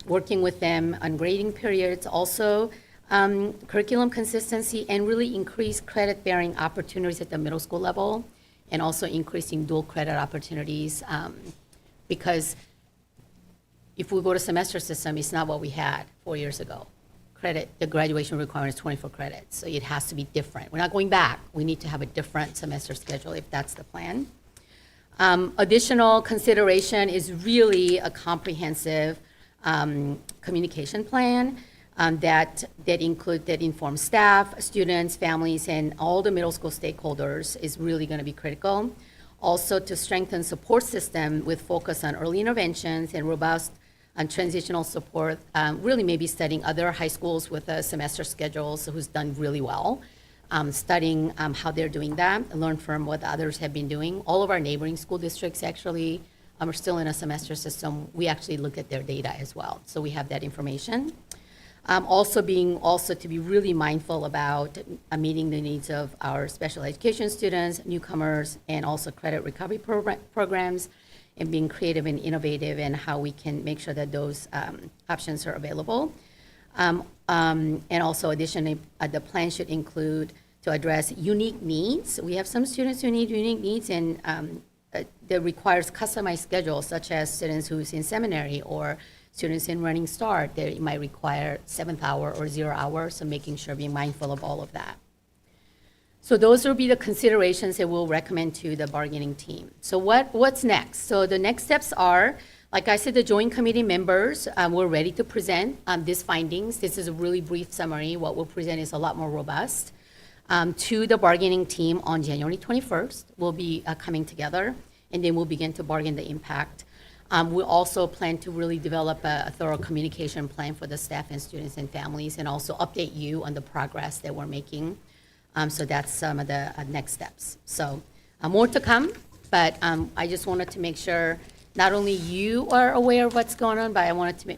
Working with them on grading periods, also curriculum consistency, and really increase credit-bearing opportunities at the middle school level, and also increasing dual credit opportunities, because if we go to semester system, it's not what we had 4 years ago. The graduation requirement is 24 credits, so it has to be different. We're not going back. We need to have a different semester schedule if that's the plan. Additional consideration is really a comprehensive communication plan that informs staff, students, families, and all the middle school stakeholders is really going to be critical. Also, to strengthen support system with focus on early interventions and robust and transitional support, really maybe studying other high schools with semester schedules who's done really well, studying how they're doing that, and learn from what others have been doing. All of our neighboring school districts actually are still in a semester system. We actually look at their data as well, so we have that information. Also to be really mindful about meeting the needs of our special education students, newcomers, and also credit recovery programs, and being creative and innovative in how we can make sure that those options are available. And also additionally, the plan should include to address unique needs. We have some students who need unique needs and that requires customized schedules, such as students who's in seminary or students in Running Start. They might require 7th hour or 0 hour, so making sure being mindful of all of that. So those will be the considerations that we'll recommend to the bargaining team. So what's next? So the next steps are, like I said, the joint committee members, we're ready to present these findings. This is a really brief summary. What we'll present is a lot more robust. To the bargaining team on January 21st. We'll be coming together, and then we'll begin to bargain the impact. We also plan to really develop a thorough communication plan for the staff and students and families, and also update you on the progress that we're making. So that's some of the next steps. So more to come, but I just wanted to make sure not only you are aware of what's going on, but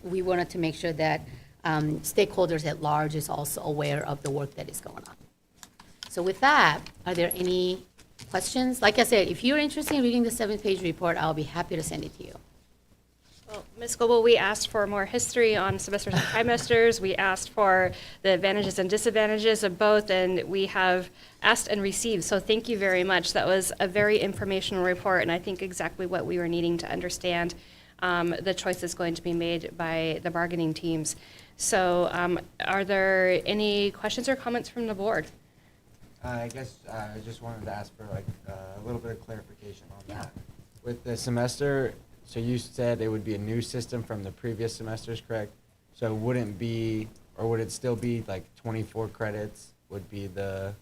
we wanted to make sure that stakeholders at large is also aware of the work that is going on. So with that, are there any questions? Like I said, if you're interested in reading the 7-page report, I'll be happy to send it to you. Well, Ms. Goebel, we asked for more history on semesters and trimesters. We asked for the advantages and disadvantages of both, and we have asked and received. So thank you very much. That was a very informational report, and I think exactly what we were needing to understand the choices going to be made by the bargaining teams. So are there any questions or comments from the board? I guess I just wanted to ask for like a little bit of clarification on that. With the semester, so you said it would be a new system from the previous semesters, correct? So would it still be like 24 credits would be the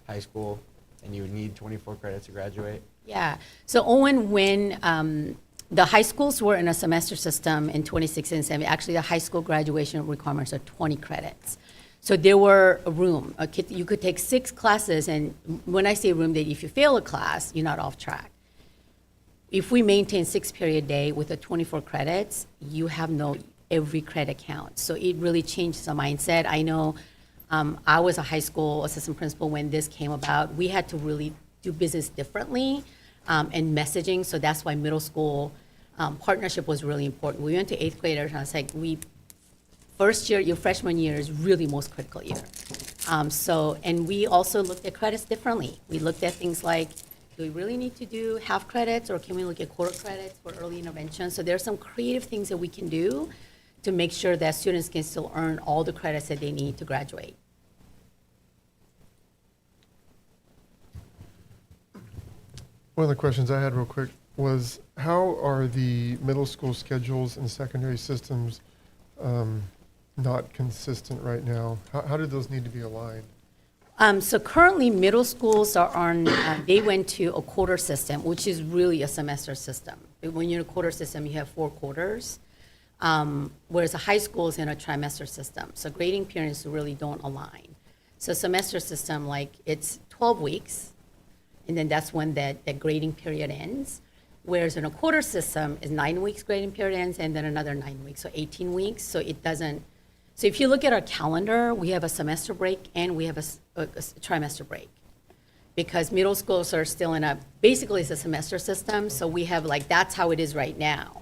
high school, and you would need 24 credits to graduate? Yeah. So Owen, when the high schools were in a semester system in 2016 and 17, actually the high school graduation requirements are 20 credits. So there were a room. You could take 6 classes, and when I say room, that if you fail a class, you're not off track. If we maintain 6-period day with the 24 credits, you have every credit counts. So it really changes the mindset. I know I was a high school assistant principal when this came about. We had to really do business differently and messaging. So that's why middle school partnership was really important. We went to 8th graders, and I was like, first year, your freshman year is really most critical year. And we also looked at credits differently. We looked at things like, do we really need to do half credits, or can we look at quarter credits for early intervention? So there's some creative things that we can do to make sure that students can still earn all the credits that they need to graduate. One of the questions I had real quick, was how are the middle school schedules and secondary systems not consistent right now? How do those need to be aligned? So currently, middle schools are on, they went to a quarter system, which is really a semester system. When you're in a quarter system, you have 4 quarters, whereas the high school is in a trimester system. So grading periods really don't align. So semester system, like it's 12 weeks, and then that's when that grading period ends. Whereas in a quarter system is 9 weeks grading period ends, and then another 9 weeks, so 18 weeks. So it doesn't. So if you look at our calendar, we have a semester break and we have a trimester break, because middle schools are still in basically it's a semester system. So we have that's how it is right now.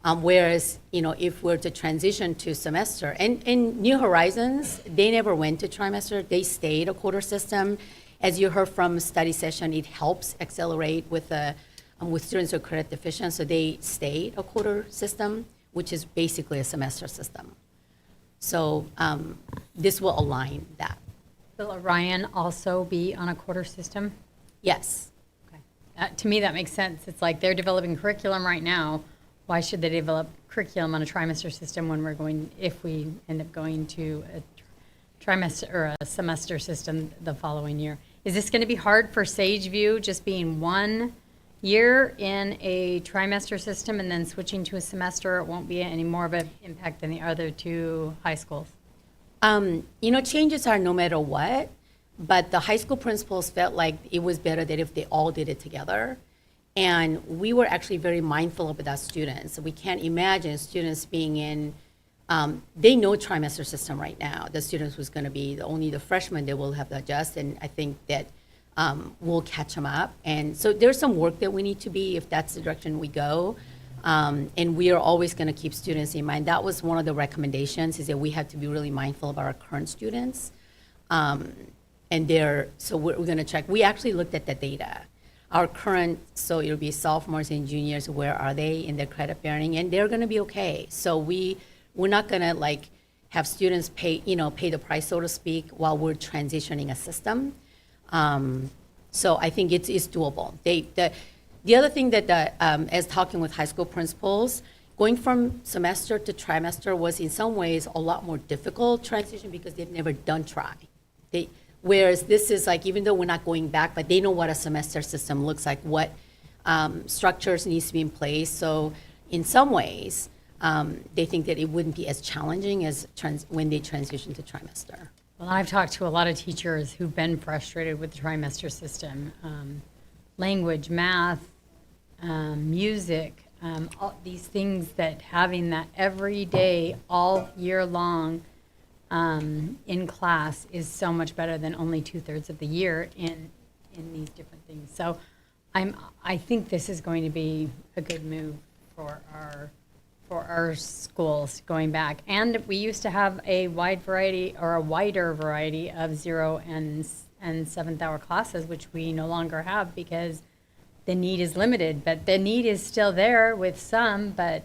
Whereas, if we're to transition to semester, and in New Horizons, they never went to trimester, they stayed a quarter system. As you heard from study session, it helps accelerate with students who are credit deficient, so they stayed a quarter system, which is basically a semester system. So this will align that. Will Orion also be on a quarter system? Yes. Okay. To me, that makes sense. It's like they're developing curriculum right now. Why should they develop curriculum on a trimester system when if we end up going to a trimester or a semester system the following year? Is this going to be hard for Sageview, just being 1 year in a trimester system and then switching to a semester? It won't be any more of an impact than the other 2 high schools. Changes are no matter what, but the high school principals felt like it was better that if they all did it together. And we were actually very mindful of that students. We can't imagine students being in, they know trimester system right now. The students who's going to be only the freshmen, they will have to adjust, and I think that we'll catch them up. And so there's some work that we need to be, if that's the direction we go. And we are always going to keep students in mind. That was one of the recommendations, is that we have to be really mindful of our current students. So we're going to check. We actually looked at the data. Our current, so it'll be sophomores and juniors, where are they in their credit bearing? And they're going to be okay. So we're not going to have students pay the price, so to speak, while we're transitioning a system. So I think it's doable. The other thing that, as talking with high school principals, going from semester to trimester was in some ways a lot more difficult transition because they've never done tri. Whereas this is even though we're not going back, but they know what a semester system looks like, what structures needs to be in place. So in some ways, they think that it wouldn't be as challenging as when they transition to trimester. Well, I've talked to a lot of teachers who've been frustrated with the trimester system. Language, math, music, all these things, that having that every day, all year long in class is so much better than only 2/3 of the year in these different things. So I think this is going to be a good move for our schools going back. And we used to have a wide variety, or a wider variety, of 0 and 7th hour classes, which we no longer have because the need is limited. But the need is still there with some, but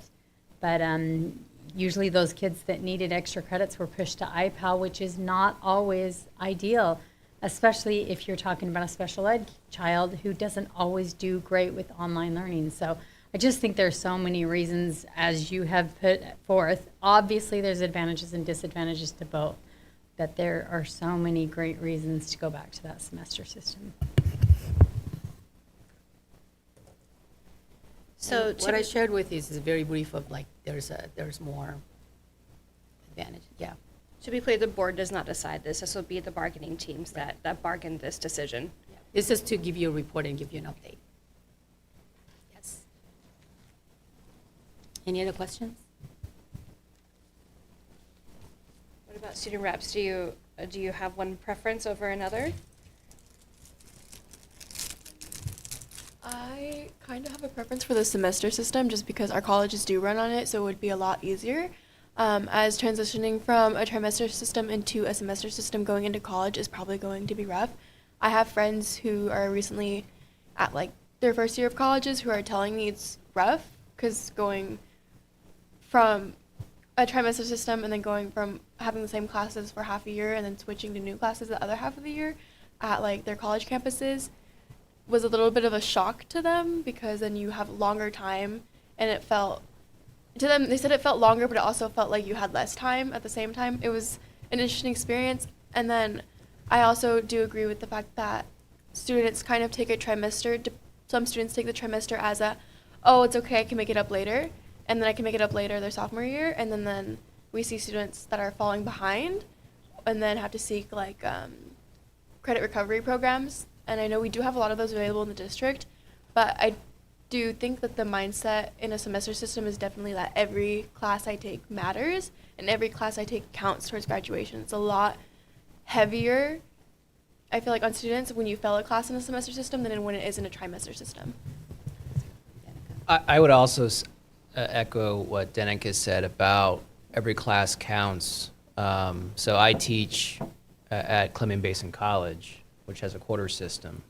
usually those kids that needed extra credits were pushed to IPAL, which is not always ideal, especially if you're talking about a special ed child who doesn't always do great with online learning. So I just think there's so many reasons, as you have put forth. Obviously, there's advantages and disadvantages to both, but there are so many great reasons to go back to that semester system. So what I shared with you is very brief of there's more advantage. Yeah. To be clear, the board does not decide this. This will be the bargaining teams that bargained this decision. Yeah. This is to give you a report and give you an update. Yes. Any other questions? What about student reps? Do you have one preference over another? I kind of have a preference for the semester system just because our colleges do run on it, so it would be a lot easier. As transitioning from a trimester system into a semester system going into college is probably going to be rough. I have friends who are recently at their first year of colleges who are telling me it's rough because going from a trimester system and then going from having the same classes for half a year and then switching to new classes the other half of the year at their college campuses was a little bit of a shock to them because then you have longer time, and it felt to them, they said it felt longer, but it also felt like you had less time at the same time. It was an interesting experience. And then I also do agree with the fact that students kind of take a trimester, some students take the trimester as a, oh, it's okay, I can make it up later, and then I can make it up later their sophomore year, and then we see students that are falling behind and then have to seek like credit recovery programs. And I know we do have a lot of those available in the district, but I do think that the mindset in a semester system is definitely that every class I take matters and every class I take counts towards graduation. It's a lot heavier, I feel like, on students when you fail a class in a semester system than when it is in a trimester system. I would also echo what Danica said about every class counts. So I teach at Clement Basin College, which has a quarter system.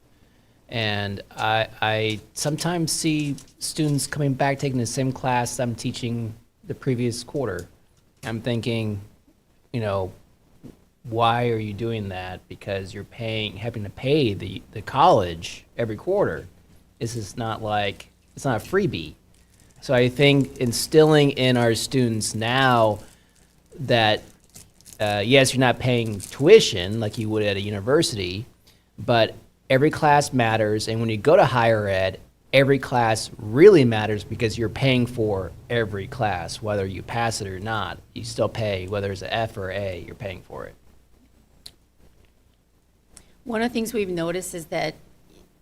And I sometimes see students coming back taking the same class I'm teaching the previous quarter. I'm thinking, why are you doing that? Because you're having to pay the college every quarter. This is not like, it's not a freebie. So I think instilling in our students now that, yes, you're not paying tuition like you would at a university, but every class matters, and when you go to higher ed, every class really matters because you're paying for every class. Whether you pass it or not, you still pay. Whether it's an F or A, you're paying for it. One of the things we've noticed is that,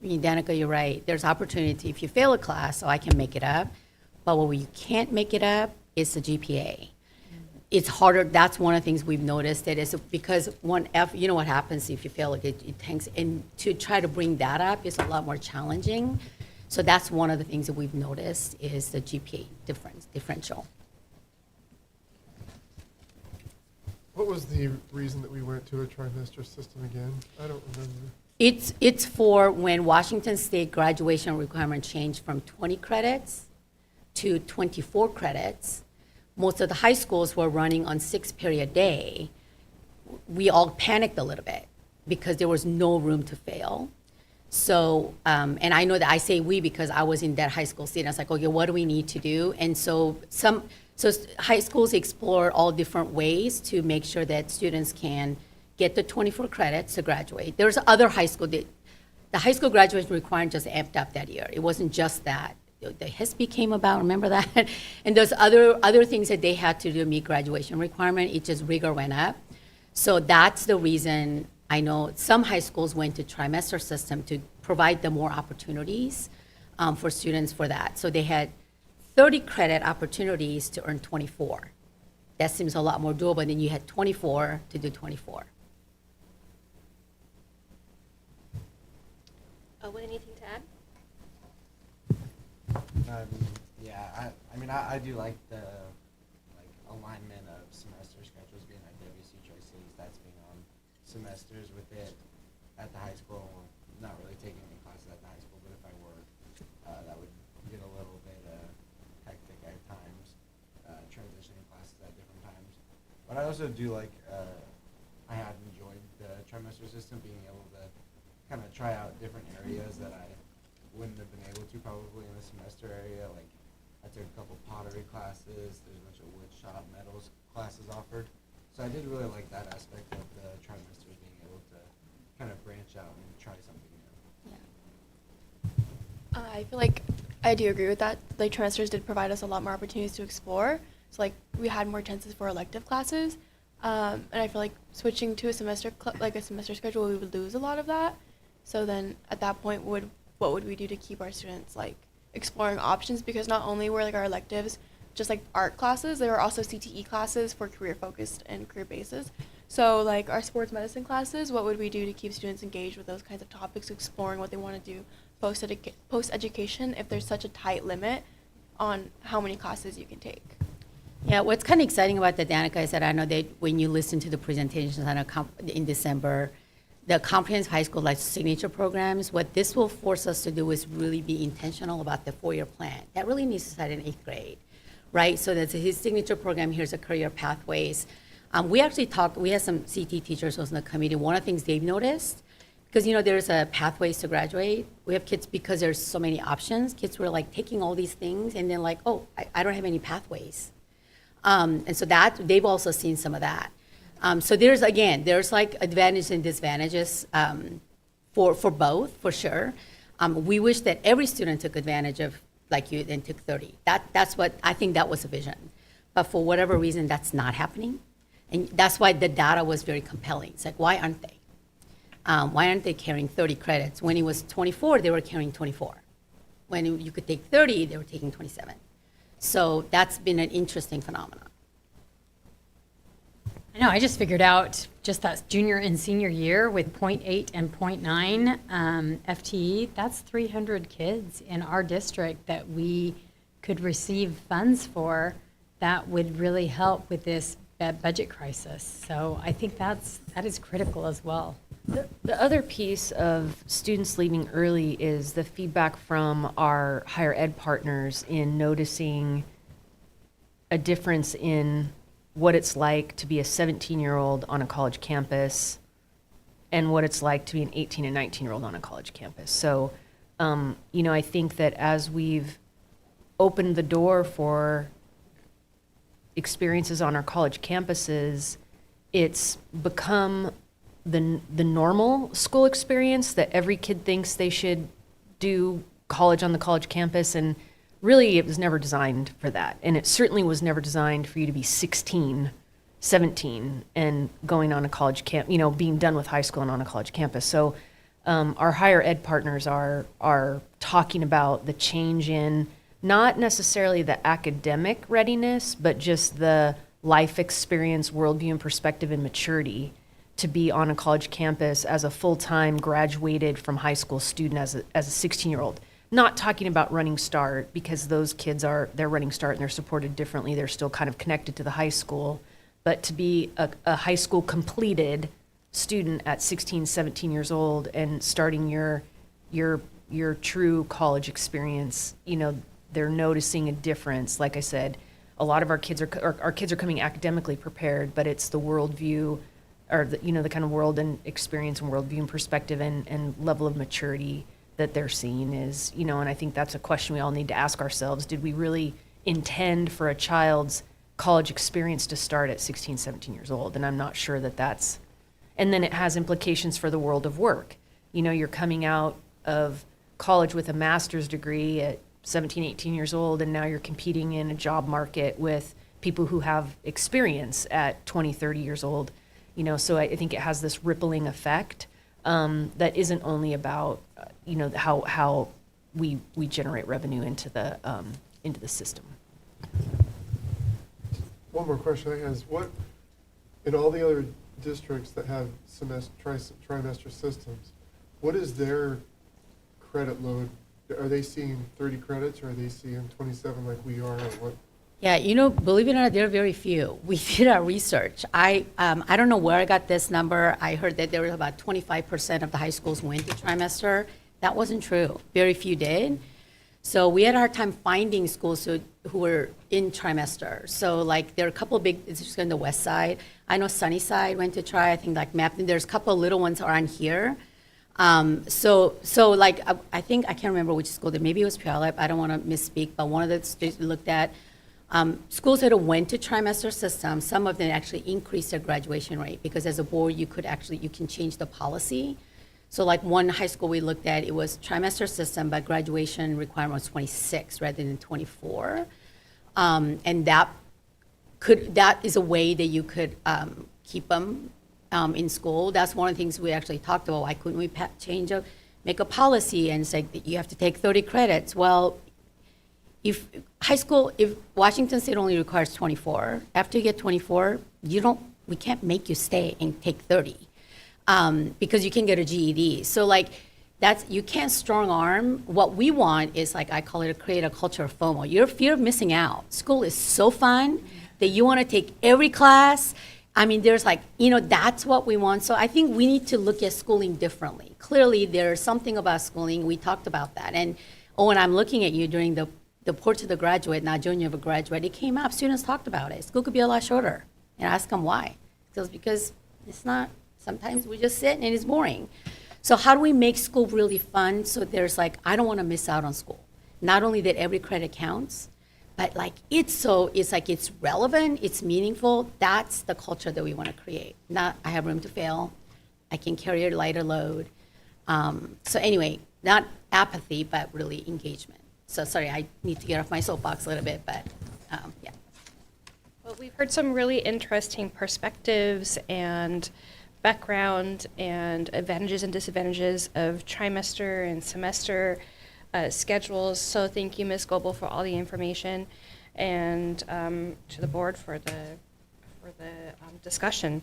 Danica, you're right, there's opportunity. If you fail a class, so I can make it up, but what you can't make it up is the GPA. It's harder. That's one of the things we've noticed. That is because you know what happens if you fail, it tanks. And to try to bring that up is a lot more challenging. So that's one of the things that we've noticed is the GPA differential. What was the reason that we went to a trimester system again? I don't remember. It's for when Washington State graduation requirement changed from 20 credits to 24 credits. Most of the high schools were running on 6-period day. We all panicked a little bit because there was no room to fail. So, and I know that I say we because I was in that high school seat. I was like, okay, what do we need to do? And so high schools explore all different ways to make sure that students can get the 24 credits to graduate. There's other high school, the high school graduation requirement just amped up that year. It wasn't just that. The HISP came about, remember that? And there's other things that they had to do to meet graduation requirement. It just rigor went up. So that's the reason I know some high schools went to trimester system to provide them more opportunities for students for that. So they had 30 credit opportunities to earn 24. That seems a lot more doable than you had 24 to do 24. What, anything to add? I do like the alignment of semester schedules being at WC Choices. That's being on semesters with it at the high school. Not really taking any classes at the high school, but if I were, that would get a little bit hectic at times, transitioning classes at different times. But I also do like, I have enjoyed the trimester system, being able to kind of try out different areas that I wouldn't have been able to probably in the semester area. Like I took a couple pottery classes, there's a bunch of wood shop metals classes offered. So I did really like that aspect of the trimesters, being able to kind of branch out and try something new. I feel like I do agree with that. Like trimesters did provide us a lot more opportunities to explore. So like we had more chances for elective classes. And I feel like switching to a semester schedule, we would lose a lot of that. So then at that point, what would we do to keep our students like exploring options? Because not only were like our electives just like art classes, there were also CTE classes for career focused and career bases. So like our sports medicine classes, what would we do to keep students engaged with those kinds of topics, exploring what they want to do post education if there's such a tight limit on how many classes you can take? Yeah, what's kind of exciting about the Danica is that I know that when you listen to the presentations in December, the comprehensive high school life signature programs, what this will force us to do is really be intentional about the 4-year plan. That really needs to start in 8th grade, right? So that's his signature program. Here's a career pathways. We actually we had some CT teachers who was in the committee. One of the things they've noticed, because there's a pathways to graduate. We have kids, because there's so many options, kids were like taking all these things and then like, oh, I don't have any pathways. And so that, they've also seen some of that. So there's like advantages and disadvantages for both, for sure. We wish that every student took advantage of like you and took 30. That's what, I think that was a vision. But for whatever reason, that's not happening. And that's why the data was very compelling. It's like, why aren't they? Why aren't they carrying 30 credits? When it was 24, they were carrying 24. When you could take 30, they were taking 27. So that's been an interesting phenomenon. I know, I just figured out just that junior and senior year with 0.8 and 0.9 FTE, that's 300 kids in our district that we could receive funds for that would really help with this budget crisis. So I think that is critical as well. The other piece of students leaving early is the feedback from our higher ed partners in noticing a difference in what it's like to be a 17-year-old on a college campus and what it's like to be an 18 and 19-year-old on a college campus. So, I think that as we've opened the door for experiences on our college campuses, it's become the normal school experience that every kid thinks they should do college on the college campus, and really it was never designed for that. And it certainly was never designed for you to be 16, 17 and going on a college camp, being done with high school and on a college campus. So our higher ed partners are talking about the change in not necessarily the academic readiness, but just the life experience, worldview, and perspective and maturity to be on a college campus as a full-time graduated from high school student as a 16-year-old. Not talking about Running Start, because those kids they're Running Start and they're supported differently. They're still kind of connected to the high school. But to be a high school completed student at 16, 17 years old and starting your true college experience, they're noticing a difference. Like I said, a lot of our kids are coming academically prepared, but it's the worldview, or the kind of world and experience and worldview and perspective and level of maturity that they're seeing is, and I think that's a question we all need to ask ourselves. Did we really intend for a child's college experience to start at 16, 17 years old? And I'm not sure that's, and then it has implications for the world of work. You're coming out of college with a master's degree at 17, 18 years old, and now you're competing in a job market with people who have experience at 20, 30 years old. So I think it has this rippling effect that isn't only about how we generate revenue into the system. One more question I have is, what, in all the other districts that have trimester systems, what is their credit load? Are they seeing 30 credits, or are they seeing 27 like we are, or what? Yeah, believe it or not, there are very few. We did our research. I don't know where I got this number. I heard that there was about 25% of the high schools went to trimester. That wasn't true. Very few did. So we had a hard time finding schools who were in trimester. So there are a couple of big, it's just on the west side. I know Sunnyside went to try, I think Mapton. There's a couple of little ones around here. I think, I can't remember which school, maybe it was Puyallup, I don't want to misspeak, but one of the states we looked at, schools that went to trimester system, some of them actually increased their graduation rate, because as a board, you can change the policy. So one high school we looked at, it was trimester system, but graduation requirement was 26 rather than 24. And that is a way that you could keep them in school. That's one of the things we actually talked about. Why couldn't we make a policy and say that you have to take 30 credits? Well, if Washington State only requires 24, after you get 24, we can't make you stay and take 30 because you can get a GED. So you can't strong arm. What we want is I call it create a culture of FOMO. Your fear of missing out. School is so fun that you want to take every class. I mean, there's that's what we want. So I think we need to look at schooling differently. Clearly, there's something about schooling. We talked about that. And when I'm looking at you during the Port to the Graduate, not Junior of a Graduate, it came up. Students talked about it. School could be a lot shorter. And I asked them why. Because it's not, sometimes we just sit and it's boring. So how do we make school really fun? So there's like, I don't want to miss out on school. Not only that every credit counts, but like it's like it's relevant, it's meaningful. That's the culture that we want to create. Not I have room to fail, I can carry a lighter load. So anyway, not apathy, but really engagement. So sorry, I need to get off my soapbox a little bit, but yeah. Well, we've heard some really interesting perspectives and background and advantages and disadvantages of trimester and semester schedules. So thank you, Ms. Goebel, for all the information, and to the board for the discussion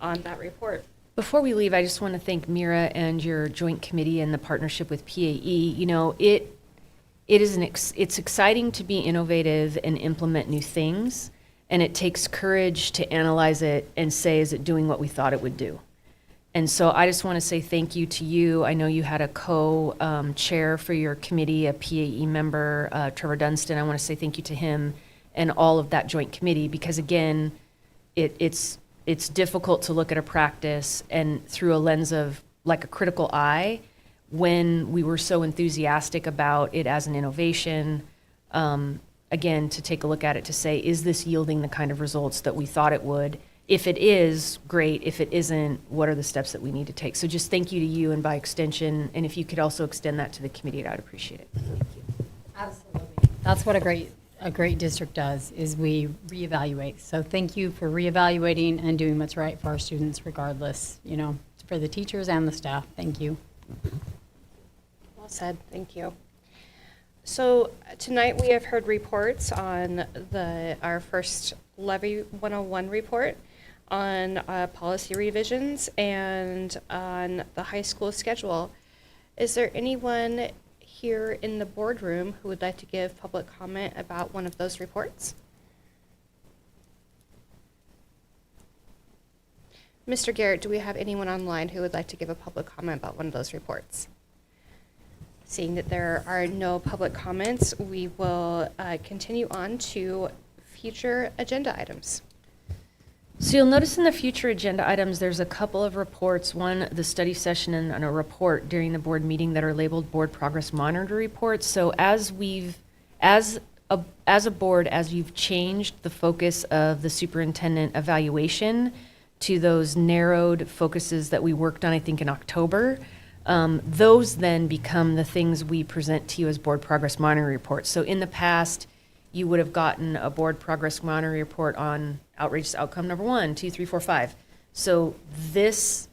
on that report. Before we leave, I just want to thank Mira and your joint committee and the partnership with PAE. You know, it's exciting to be innovative and implement new things, and it takes courage to analyze it and say, is it doing what we thought it would do? And so I just want to say thank you to you. I know you had a co-chair for your committee, a PAE member, Trevor Dunstan. I want to say thank you to him and all of that joint committee, because again, it's difficult to look at a practice and through a lens of like a critical eye when we were so enthusiastic about it as an innovation. Again, to take a look at it to say, is this yielding the kind of results that we thought it would? If it is, great. If it isn't, what are the steps that we need to take? So just thank you to you, and by extension, and if you could also extend that to the committee, I'd appreciate it. Thank you. Absolutely. That's what a great district does, is we reevaluate. So thank you for reevaluating and doing what's right for our students regardless, you know, for the teachers and the staff. Thank you. Well said. Thank you. So tonight we have heard reports on our first Levy 101 report, on policy revisions, and on the high school schedule. Is there anyone here in the boardroom who would like to give public comment about one of those reports? Mr. Garrett, do we have anyone online who would like to give a public comment about one of those reports? Seeing that there are no public comments, we will continue on to future agenda items. So you'll notice in the future agenda items, there's a couple of reports, one, the study session, and a report during the board meeting that are labeled Board Progress Monitor reports. So as a board, as you've changed the focus of the superintendent evaluation to those narrowed focuses that we worked on, I think, in October, those then become the things we present to you as Board Progress Monitor reports. So in the past, you would have gotten a Board Progress Monitor report on outrageous outcome number 1, 2, 3, 4, 5. So those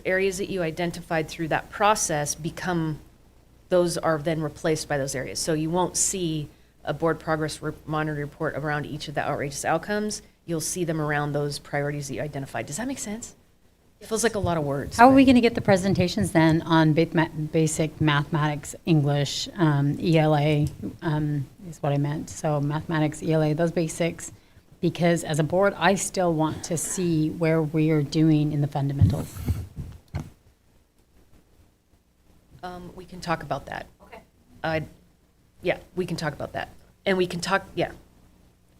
areas that you identified through that process those are then replaced by those areas. So you won't see a Board Progress Monitor report around each of the outrageous outcomes. You'll see them around those priorities that you identified. Does that make sense? It feels like a lot of words. How are we going to get the presentations then on basic mathematics, English, ELA is what I meant. So mathematics, ELA, those basics, because as a board, I still want to see where we are doing in the fundamentals. We can talk about that. Okay. Yeah, we can talk about that. And we can talk, yeah.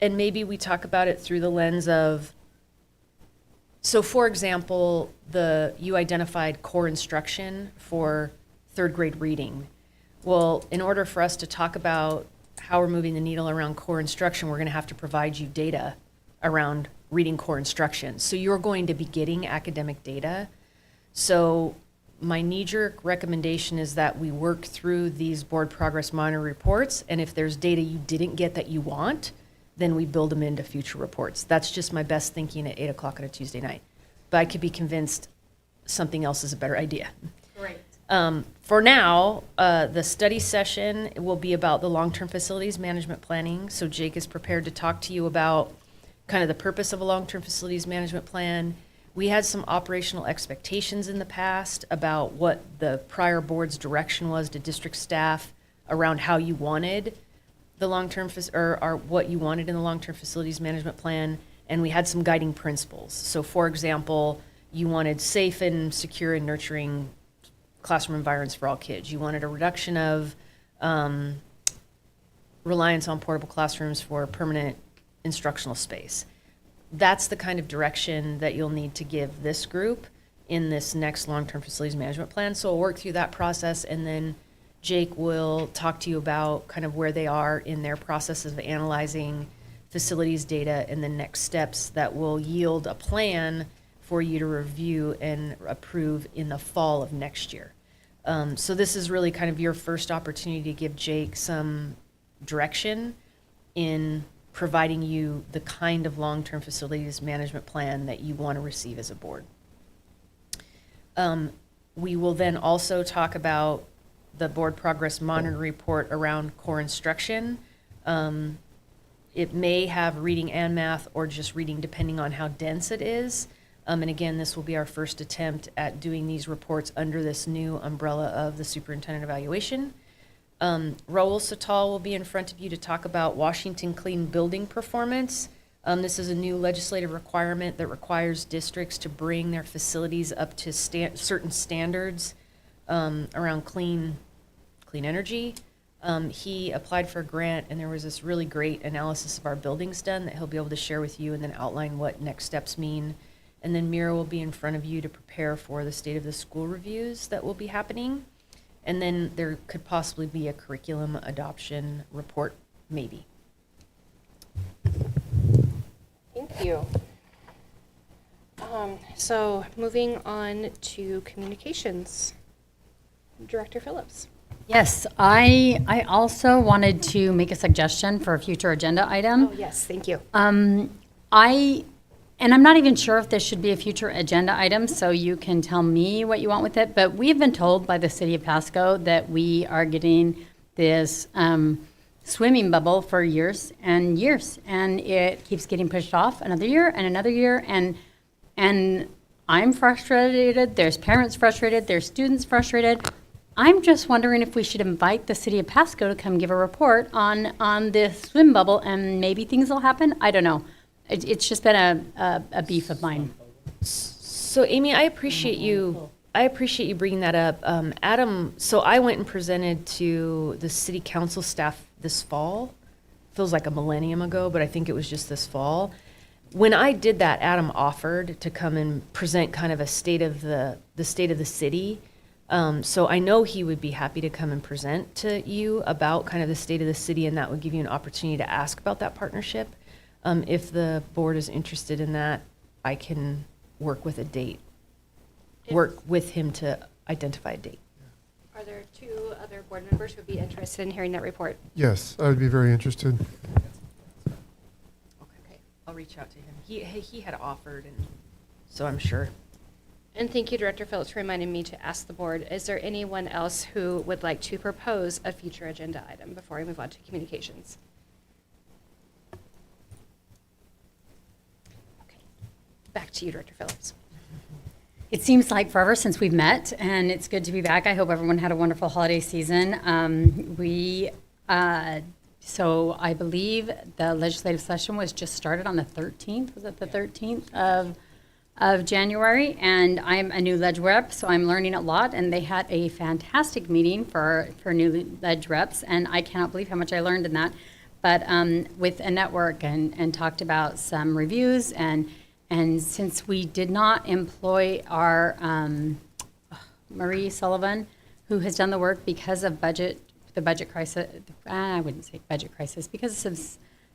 And maybe we talk about it through the lens of, so for example, you identified core instruction for third grade reading. Well, in order for us to talk about how we're moving the needle around core instruction, we're going to have to provide you data around reading core instruction. So you're going to be getting academic data. So my knee-jerk recommendation is that we work through these Board Progress Monitor reports, and if there's data you didn't get that you want, then we build them into future reports. That's just my best thinking at 8 o'clock on a Tuesday night. But I could be convinced something else is a better idea. Great. For now, the study session will be about the long-term facilities management planning. So Jake is prepared to talk to you about kind of the purpose of a long-term facilities management plan. We had some operational expectations in the past about what the prior board's direction was to district staff around how you wanted the long-term, or what you wanted in the long-term facilities management plan, and we had some guiding principles. So for example, you wanted safe and secure and nurturing classroom environments for all kids. You wanted a reduction of reliance on portable classrooms for permanent instructional space. That's the kind of direction that you'll need to give this group in this next long-term facilities management plan. So we'll work through that process, and then Jake will talk to you about kind of where they are in their processes of analyzing facilities data and the next steps that will yield a plan for you to review and approve in the fall of next year. So this is really kind of your first opportunity to give Jake some direction in providing you the kind of long-term facilities management plan that you want to receive as a board. We will then also talk about the board progress monitoring report around core instruction. It may have reading and math or just reading depending on how dense it is. And again, this will be our first attempt at doing these reports under this new umbrella of the superintendent evaluation. Raul Satal will be in front of you to talk about Washington Clean Building Performance. This is a new legislative requirement that requires districts to bring their facilities up to certain standards around clean energy. He applied for a grant, and there was this really great analysis of our buildings done that he'll be able to share with you and then outline what next steps mean. And then Mira will be in front of you to prepare for the state of the school reviews that will be happening. And then there could possibly be a curriculum adoption report, maybe. Thank you. So moving on to communications. Director Phillips. Yes, I also wanted to make a suggestion for a future agenda item. Oh, yes, thank you. And I'm not even sure if this should be a future agenda item, so you can tell me what you want with it, but we've been told by the city of Pasco that we are getting this swimming bubble for years and years, and it keeps getting pushed off another year and another year, and I'm frustrated, there's parents frustrated, there's students frustrated. I'm just wondering if we should invite the city of Pasco to come give a report on this swim bubble, and maybe things will happen. I don't know. It's just been a beef of mine. So Amy, I appreciate you bringing that up. Adam, so I went and presented to the city council staff this fall. Feels like a millennium ago, but I think it was just this fall. When I did that, Adam offered to come and present kind of a state of the state of the city. So I know he would be happy to come and present to you about kind of the state of the city, and that would give you an opportunity to ask about that partnership. If the board is interested in that, I can work with a date, work with him to identify a date. Are there two other board members who would be interested in hearing that report? Yes, I would be very interested. Okay, I'll reach out to him. He had offered, and so I'm sure. And thank you, Director Phillips, for reminding me to ask the board, is there anyone else who would like to propose a future agenda item before we move on to communications? Okay, back to you, Director Phillips. It seems like forever since we've met, and it's good to be back. I hope everyone had a wonderful holiday season. So I believe the legislative session was just started on the 13th. Was it the 13th of January? And I'm a new ledge rep, so I'm learning a lot. And they had a fantastic meeting for new ledge reps, and I cannot believe how much I learned in that. But with a network and talked about some reviews and since we did not employ our Marie Sullivan, who has done the work because of the budget crisis, I wouldn't say budget crisis, because of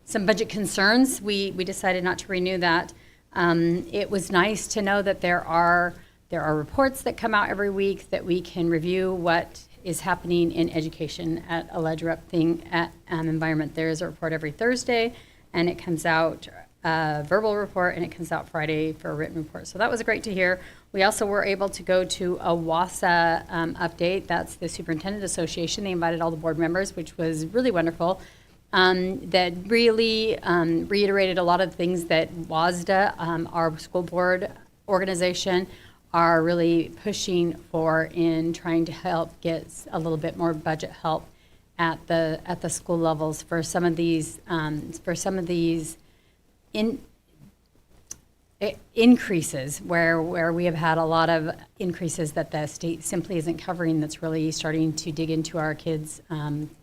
some budget concerns, we decided not to renew that. It was nice to know that there are reports that come out every week that we can review what is happening in education at a ledge rep thing at Environment. There is a report every Thursday, and it comes out verbal report, and it comes out Friday for a written report. So that was great to hear. We also were able to go to a WASA update. That's the Superintendent Association. They invited all the board members, which was really wonderful. That really reiterated a lot of things that WASDA, our school board organization, are really pushing for in trying to help get a little bit more budget help at the school levels for some of these increases where we have had a lot of increases that the state simply isn't covering, that's really starting to dig into our kids'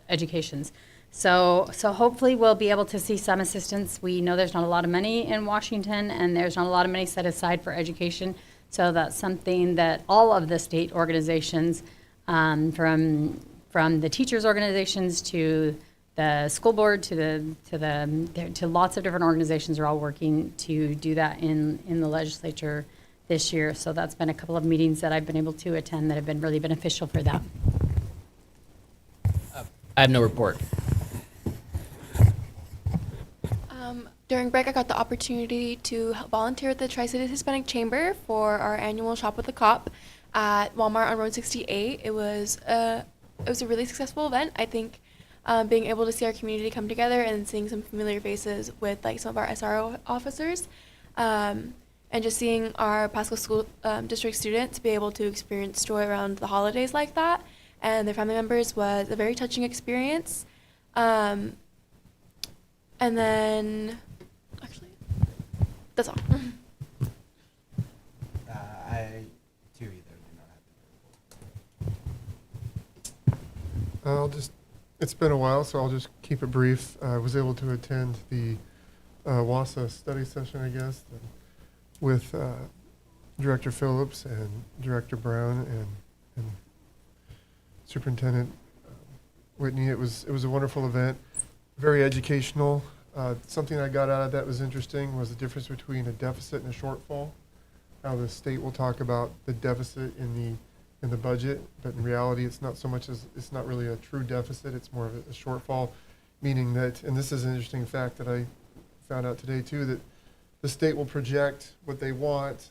educations. So hopefully we'll be able to see some assistance. We know there's not a lot of money in Washington, and there's not a lot of money set aside for education. So that's something that all of the state organizations, from the teachers' organizations to the school board to lots of different organizations, are all working to do that in the legislature this year. So that's been a couple of meetings that I've been able to attend that have been really beneficial for that. I have no report. During break, I got the opportunity to volunteer at the Tri-Cities Hispanic Chamber for our annual Shop with a Cop at Walmart on Road 68. It was a really successful event. I think being able to see our community come together and seeing some familiar faces with like some of our SRO officers, and just seeing our Pasco School District students be able to experience joy around the holidays like that and their family members was a very touching experience. And then, actually, that's all. I too either do not have It's been a while, so I'll just keep it brief. I was able to attend the WASA study session, I guess, with Director Phillips and Director Brown and Superintendent Whitney. It was a wonderful event, very educational. Something I got out of that was interesting was the difference between a deficit and a shortfall. How the state will talk about the deficit in the budget, but in reality, it's not so much as it's not really a true deficit. It's more of a shortfall, meaning that, and this is an interesting fact that I found out today too, that the state will project what they want,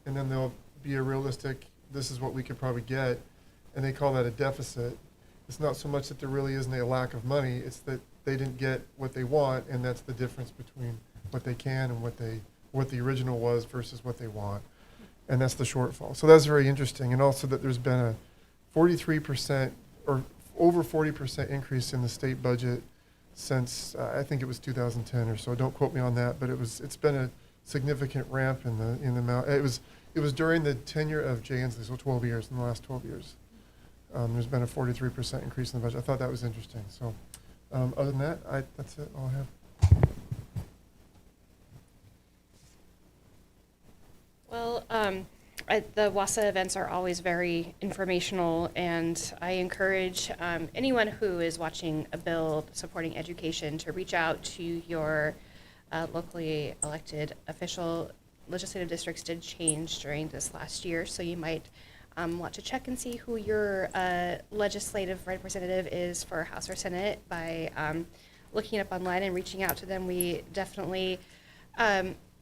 and then there'll be a realistic, this is what we could probably get, and they call that a deficit. It's not so much that there really isn't a lack of money, it's that they didn't get what they want, and that's the difference between what they can and what the original was versus what they want. And that's the shortfall. So that's very interesting. And also that there's been a 43% or over 40% increase in the state budget since I think it was 2010 or so. Don't quote me on that, but it's been a significant ramp in the amount. It was during the tenure of Jay Inslee, so 12 years, in the last 12 years. There's been a 43% increase in the budget. I thought that was interesting. So other than that, that's it. All I have. Well, the WASA events are always very informational, and I encourage anyone who is watching a bill supporting education to reach out to your locally elected official. Legislative districts did change during this last year, so you might want to check and see who your legislative representative is for House or Senate by looking up online and reaching out to them. We definitely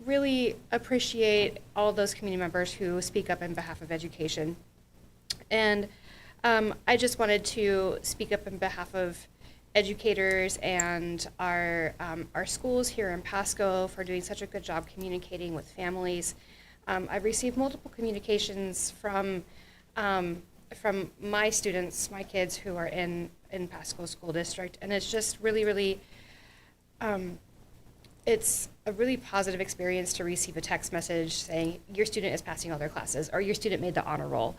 really appreciate all those community members who speak up in behalf of education. And I just wanted to speak up on behalf of educators and our schools here in Pasco for doing such a good job communicating with families. I've received multiple communications from my students, my kids who are in Pasco School District, and it's just really, really, it's a really positive experience to receive a text message saying your student is passing all their classes or your student made the honor roll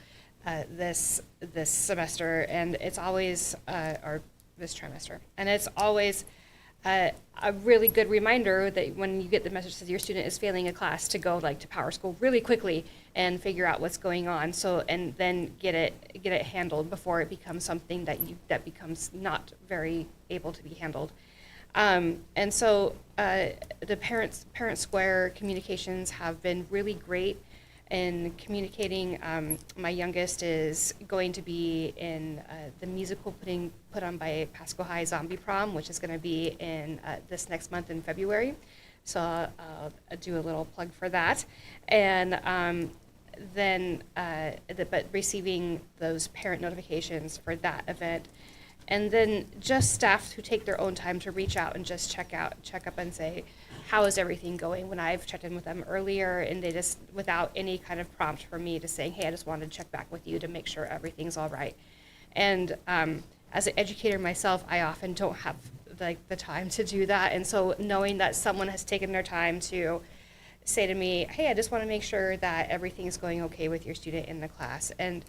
this semester, and it's always, or this trimester, and it's always a really good reminder that when you get the message that your student is failing a class to go like to Power School really quickly and figure out what's going on, so and then get it handled before it becomes something that becomes not very able to be handled. And so the Parent Square communications have been really great in communicating. My youngest is going to be in the musical put on by Pasco High, Zombie Prom, which is going to be in this next month in February. So I'll do a little plug for that. And but receiving those parent notifications for that event. And then just staff who take their own time to reach out and just check up and say, how is everything going? When I've checked in with them earlier and they just, without any kind of prompt from me, to saying, hey, I just wanted to check back with you to make sure everything's all right. And as an educator myself, I often don't have like the time to do that. And so knowing that someone has taken their time to say to me, hey, I just want to make sure that everything's going okay with your student in the class. And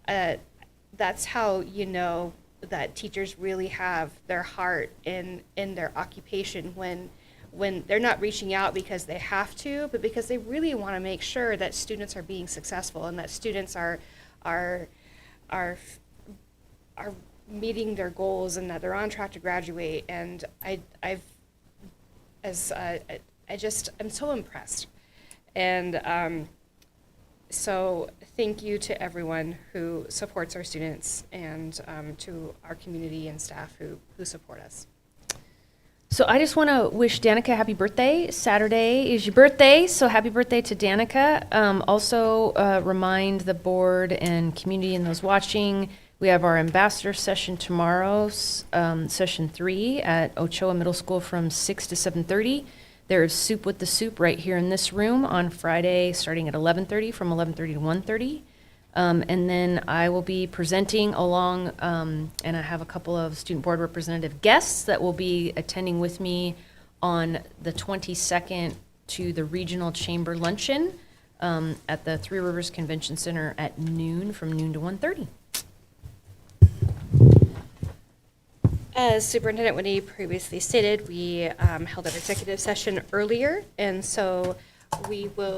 that's how you know that teachers really have their heart in their occupation when when they're not reaching out because they have to, but because they really want to make sure that students are being successful and that students are meeting their goals and that they're on track to graduate. And I'm so impressed. And so thank you to everyone who supports our students and to our community and staff who support us. So I just want to wish Danica happy birthday. Saturday is your birthday, so happy birthday to Danica. Also remind the board and community and those watching, we have our ambassador session tomorrow, session 3 at Ochoa Middle School from 6 to 7:30. There is Soup with the Soup right here in this room on Friday, starting at 11:30, from 11:30 to 1:30. And then I will be presenting along, and I have a couple of student board representative guests that will be attending with me on the 22nd to the Regional Chamber Luncheon at the Three Rivers Convention Center at noon, from noon to 1:30. As Superintendent Whitney previously stated, we held an executive session earlier, and so we will